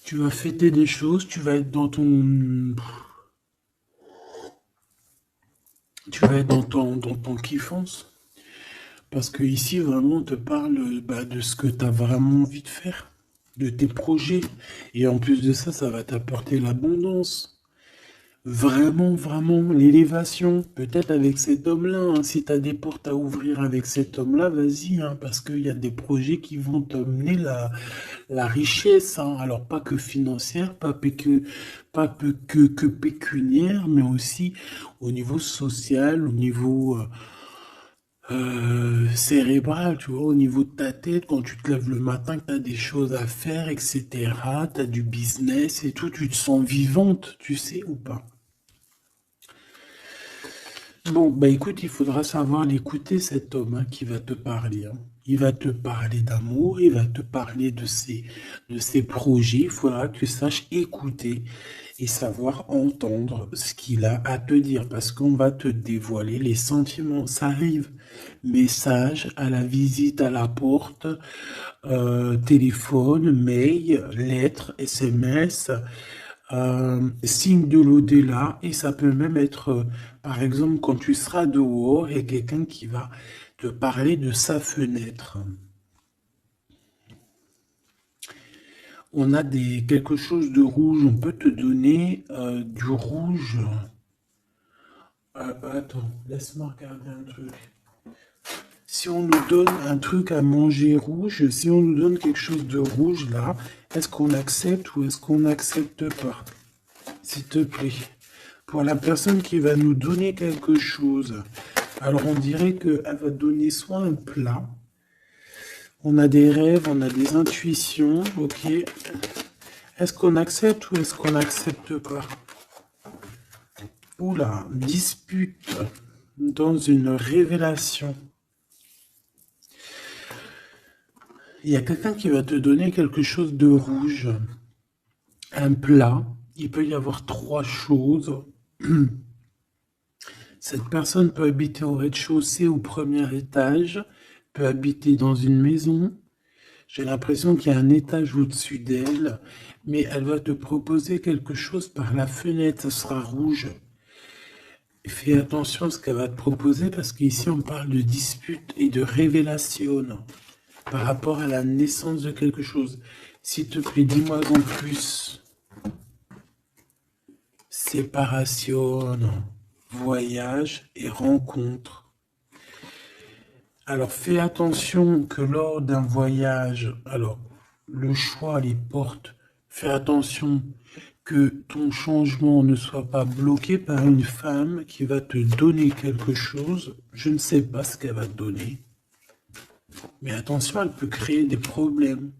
Tu vas fêter des choses, tu vas être dans ton kiffance. Parce que ici, vraiment, on te parle bah, de ce que tu as vraiment envie de faire, de tes projets. Et en plus de ça, ça va t'apporter l'abondance. Vraiment, vraiment, l'élévation, peut-être avec cet homme-là, hein. Si tu as des portes à ouvrir avec cet homme-là, vas-y, hein, parce qu'il y a des projets qui vont t'amener la richesse, hein. Alors, pas que financière, pas que pécuniaire, mais aussi au niveau social, au niveau cérébral, tu vois, au niveau de ta tête, quand tu te lèves le matin, que tu as des choses à faire, etc., tu as du business et tout, tu te sens vivante, tu sais ou pas? Bon, bah écoute, il faudra savoir l'écouter, cet homme hein, qui va te parler, hein. Il va te parler d'amour, il va te parler de ses projets. Il faudra que tu saches écouter et savoir entendre ce qu'il a à te dire parce qu'on va te dévoiler les sentiments. Ça arrive. Message à la visite à la porte, téléphone, mail, lettres, SMS, signe de l'au-delà, et ça peut même être, par exemple, quand tu seras dehors, il y a quelqu'un qui va te parler de sa fenêtre. On a quelque chose de rouge, on peut te donner du rouge. Attends, laisse-moi regarder un truc. Si on nous donne un truc à manger rouge, si on nous donne quelque chose de rouge là, est-ce qu'on accepte ou est-ce qu'on n'accepte pas? S'il te plaît. Pour la personne qui va nous donner quelque chose, alors on dirait qu'elle va donner soit un plat, on a des rêves, on a des intuitions, ok. Est-ce qu'on accepte ou est-ce qu'on n'accepte pas? Oula, dispute dans une révélation. Il y a quelqu'un qui va te donner quelque chose de rouge, un plat. Il peut y avoir trois choses. Cette personne peut habiter au rez-de-chaussée ou au premier étage, peut habiter dans une maison. J'ai l'impression qu'il y a un étage au-dessus d'elle, mais elle va te proposer quelque chose par la fenêtre, ça sera rouge. Fais attention à ce qu'elle va te proposer parce qu'ici on parle de dispute et de révélation par rapport à la naissance de quelque chose. S'il te plaît, dis-moi en plus. Séparation, voyage et rencontre. Alors fais attention que lors d'un voyage, alors le choix les porte, fais attention que ton changement ne soit pas bloqué par une femme qui va te donner quelque chose. Je ne sais pas ce qu'elle va te donner. Mais attention, elle peut créer des problèmes.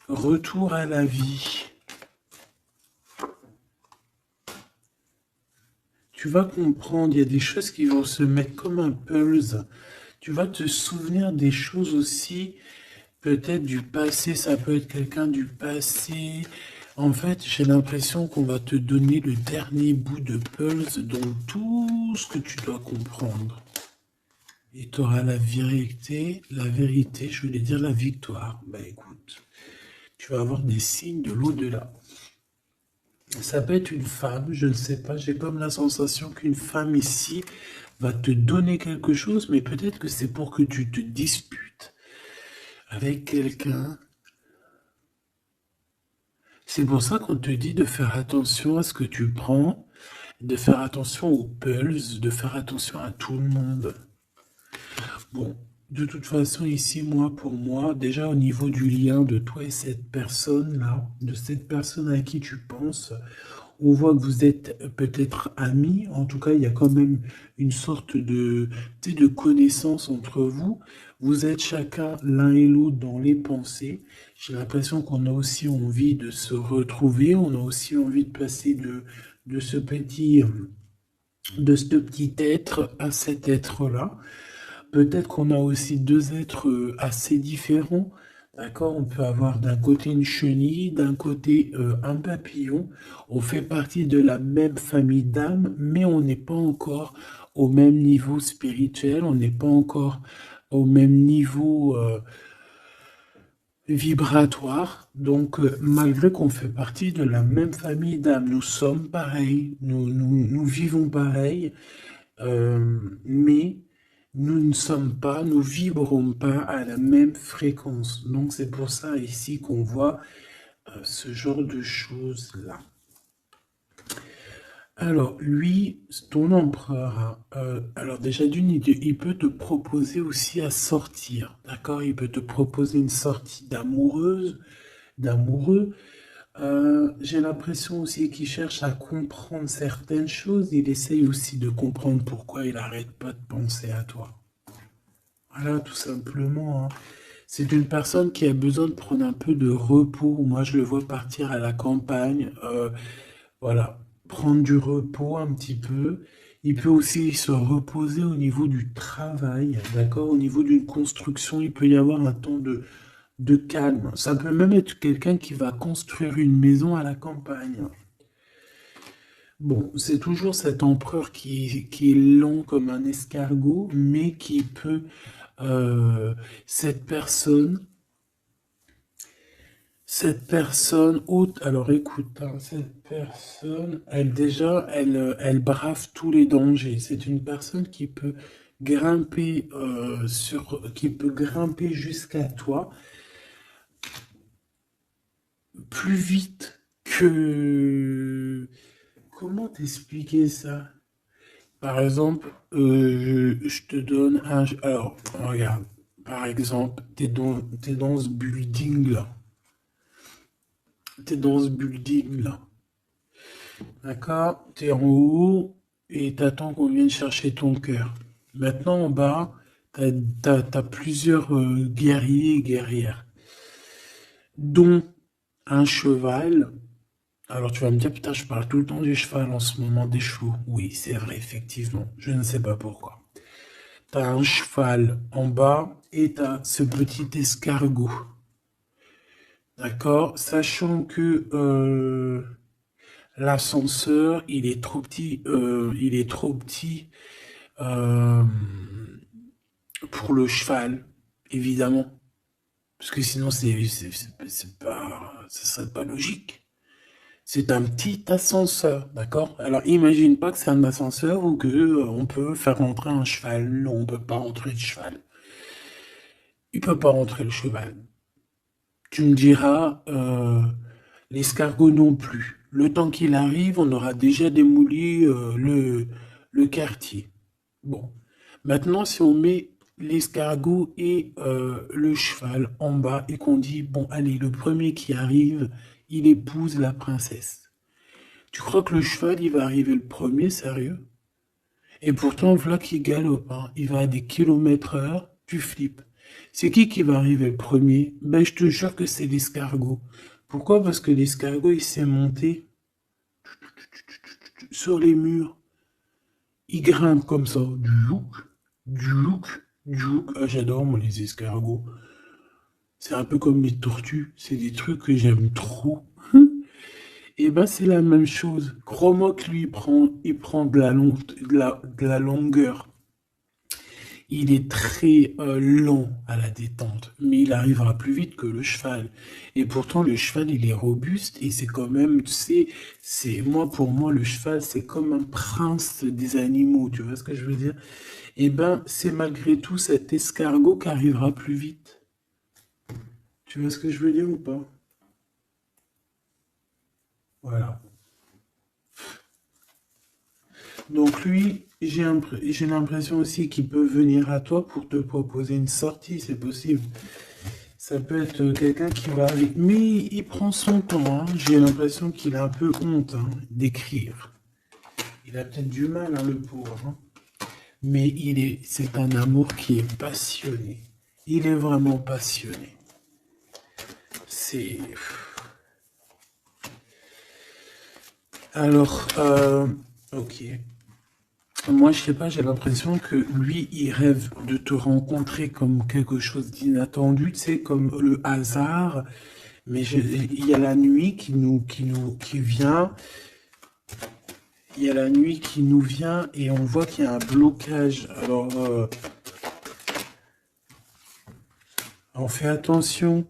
Retour à la vie. Tu vas comprendre, il y a des choses qui vont se mettre comme un puzzle. Tu vas te souvenir des choses aussi, peut-être du passé, ça peut être quelqu'un du passé. En fait, j'ai l'impression qu'on va te donner le dernier bout de puzzle dans tout ce que tu dois comprendre. Et tu auras la vérité, je voulais dire la victoire. Bah écoute, tu vas avoir des signes de l'au-delà. Ça peut être une femme, je ne sais pas, j'ai comme la sensation qu'une femme ici va te donner quelque chose, mais peut-être que c'est pour que tu te disputes avec quelqu'un. C'est pour ça qu'on te dit de faire attention à ce que tu prends, de faire attention aux pulses, de faire attention à tout le monde. Bon, de toute façon, ici, pour moi, déjà au niveau du lien de toi et cette personne-là, de cette personne à qui tu penses, on voit que vous êtes peut-être amis. En tout cas, il y a quand même une sorte de connaissance entre vous. Vous êtes chacun l'un et l'autre dans les pensées. J'ai l'impression qu'on a aussi envie de se retrouver. On a aussi envie de passer de ce petit être à cet être-là. Peut-être qu'on a aussi deux êtres assez différents. D'accord, on peut avoir d'un côté une chenille, d'un côté un papillon. On fait partie de la même famille d'âmes, mais on n'est pas encore au même niveau spirituel, on n'est pas encore au même niveau vibratoire. Donc, malgré qu'on fait partie de la même famille d'âmes, nous sommes pareils, nous vivons pareil, mais nous ne sommes pas, nous vibrons pas à la même fréquence. Donc c'est pour ça ici qu'on voit ce genre de choses-là. Alors lui, ton empereur, alors déjà d'une idée, il peut te proposer aussi à sortir, d'accord? Il peut te proposer une sortie d'amoureux. J'ai l'impression aussi qu'il cherche à comprendre certaines choses. Il essaye aussi de comprendre pourquoi il n'arrête pas de penser à toi. Voilà, tout simplement, hein. C'est une personne qui a besoin de prendre un peu de repos. Moi, je le vois partir à la campagne. Voilà, prendre du repos un petit peu. Il peut aussi se reposer au niveau du travail, d'accord? Au niveau d'une construction, il peut y avoir un temps de calme. Ça peut même être quelqu'un qui va construire une maison à la campagne. Bon, c'est toujours cet empereur qui est lent comme un escargot, mais qui peut, cette personne haute, alors écoute, hein, cette personne, elle brave tous les dangers. C'est une personne qui peut grimper qui peut grimper jusqu'à toi plus vite que... Comment t'expliquer ça? Par exemple, je te donne un... Alors, regarde, par exemple, t'es dans ce building-là. T'es dans ce building-là. D'accord? T'es en haut et t'attends qu'on vienne chercher ton cœur. Maintenant, en bas, t'as plusieurs guerriers et guerrières, dont un cheval Alors tu vas me dire, putain, je parle tout le temps du cheval en ce moment, des chevaux. Oui, c'est vrai, effectivement. Je ne sais pas pourquoi. T'as un cheval en bas et t'as ce petit escargot. D'accord? Sachant que l'ascenseur, il est trop petit euh, pour le cheval, évidemment. Parce que sinon, c'est pas, ce serait pas logique. C'est un petit ascenseur, d'accord? Alors, imagine pas que c'est un ascenseur ou que on peut faire rentrer un cheval. Non, on peut pas rentrer le cheval. Il peut pas rentrer le cheval. Tu me diras, l'escargot non plus. Le temps qu'il arrive, on aura déjà démoli le quartier. Bon. Maintenant, si on met l'escargot et le cheval en bas et qu'on dit, bon, allez, le premier qui arrive, il épouse la princesse. Tu crois que le cheval, il va arriver le premier, sérieux? Et pourtant, voilà qu'il galope, hein. Il va à des kilomètres heure, tu flippes. C'est qui va arriver le premier? Ben, je te jure que c'est l'escargot. Pourquoi? Parce que l'escargot, il s'est monté sur les murs. Il grimpe comme ça. Du look, du look. Ah, j'adore, moi, les escargots. C'est un peu comme les tortues. C'est des trucs que j'aime trop. Et ben, c'est la même chose. Cromoc, lui, il prend de la longueur. Il est très lent à la détente, mais il arrivera plus vite que le cheval. Et pourtant, le cheval, il est robuste et c'est quand même, tu sais, moi, pour moi, le cheval, c'est comme un prince des animaux, tu vois ce que je veux dire? Et ben, c'est malgré tout cet escargot qui arrivera plus vite. Tu vois ce que je veux dire ou pas? Voilà. Donc lui, j'ai l'impression aussi qu'il peut venir à toi pour te proposer une sortie, c'est possible. Ça peut être quelqu'un qui va avec... Mais il prend son temps, hein. J'ai l'impression qu'il a un peu honte hein, d'écrire. Il a peut-être du mal, hein, le pauvre. Hein. Mais c'est un amour qui est passionné. Il est vraiment passionné. C'est... Alors, ok. Moi, je sais pas, j'ai l'impression que lui, il rêve de te rencontrer comme quelque chose d'inattendu, tu sais, comme le hasard. Mais il y a la nuit qui vient. Il y a la nuit qui nous vient et on voit qu'il y a un blocage. Alors, on fait attention.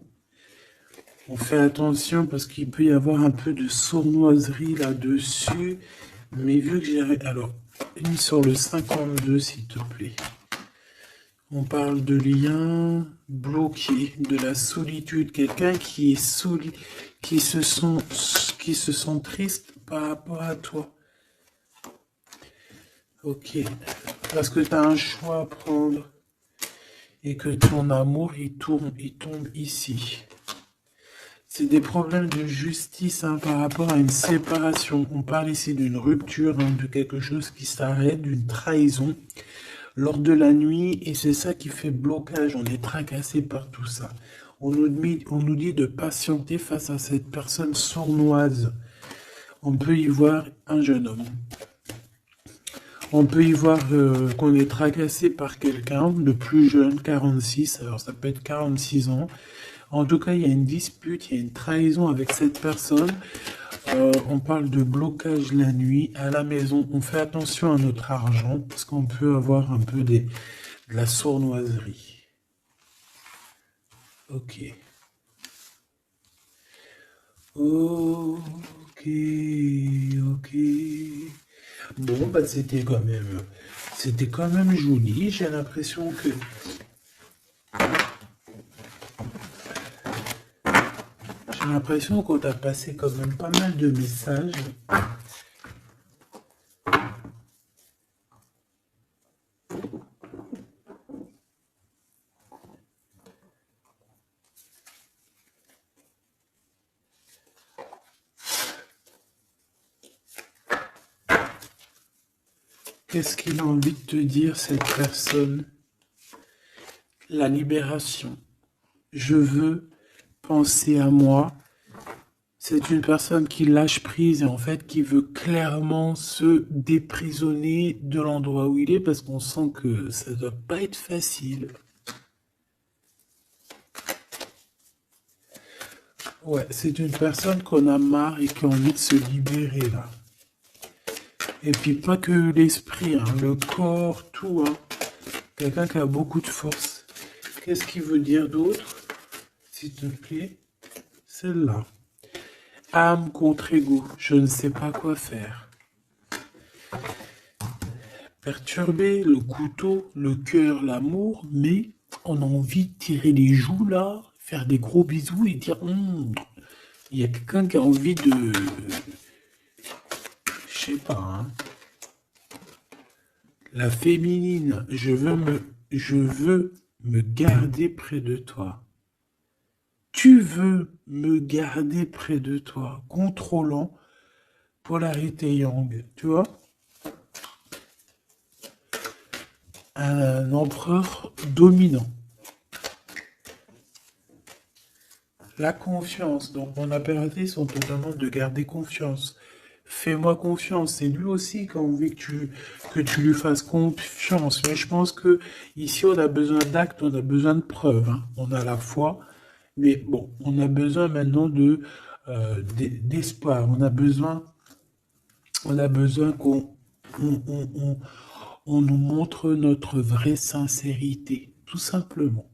On fait attention parce qu'il peut y avoir un peu de sournoiserie là-dessus. Mais vu que j'ai... Alors, une sur le 52, s'il te plaît. On parle de lien bloqué, de la solitude. Quelqu'un qui est qui se sent triste par rapport à toi. Ok. Parce que tu as un choix à prendre et que ton amour, il tombe ici. C'est des problèmes de justice hein, par rapport à une séparation. On parle ici d'une rupture, hein, de quelque chose qui s'arrête, d'une trahison lors de la nuit. Et c'est ça qui fait blocage. On est tracassé par tout ça. On nous dit de patienter face à cette personne sournoise. On peut y voir un jeune homme. On peut y voir qu'on est tracassé par quelqu'un de plus jeune, 46, alors ça peut être 46 ans. En tout cas, il y a une dispute, il y a une trahison avec cette personne. On parle de blocage la nuit à la maison. On fait attention à notre argent parce qu'on peut avoir un peu de la sournoiserie. Ok. Ok, ok. Bon, bah c'était quand même joli. J'ai l'impression que J'ai l'impression qu'on t'a passé quand même pas mal de messages. Qu'est-ce qu'il a envie de te dire, cette personne? La libération. Je veux penser à moi C'est une personne qui lâche prise et en fait qui veut clairement se déprisonner de l'endroit où il est parce qu'on sent que ça doit pas être facile. Ouais, c'est une personne qu'on a marre et qui a envie de se libérer là. Et puis pas que l'esprit, hein, le corps, tout, hein. Quelqu'un qui a beaucoup de force. Qu'est-ce qu'il veut dire d'autre, s'il te plaît? Celle-là. Âme contre ego, je ne sais pas quoi faire. Perturbé, le couteau, le cœur, l'amour, mais on a envie de tirer les joues là, faire des gros bisous et dire il y a quelqu'un qui a envie de. Je sais pas, hein. La féminine, je veux me garder près de toi. Tu veux me garder près de toi, contrôlant, polarité yang, tu vois? Un empereur dominant. La confiance. Donc, mon impératrice, on te demande de garder confiance. Fais-moi confiance. C'est lui aussi qui a envie que tu lui fasses confiance. Mais je pense que ici, on a besoin d'actes, on a besoin de preuves, hein. On a la foi, mais bon, on a besoin maintenant d'espoir. On a besoin on nous montre notre vraie sincérité, tout simplement.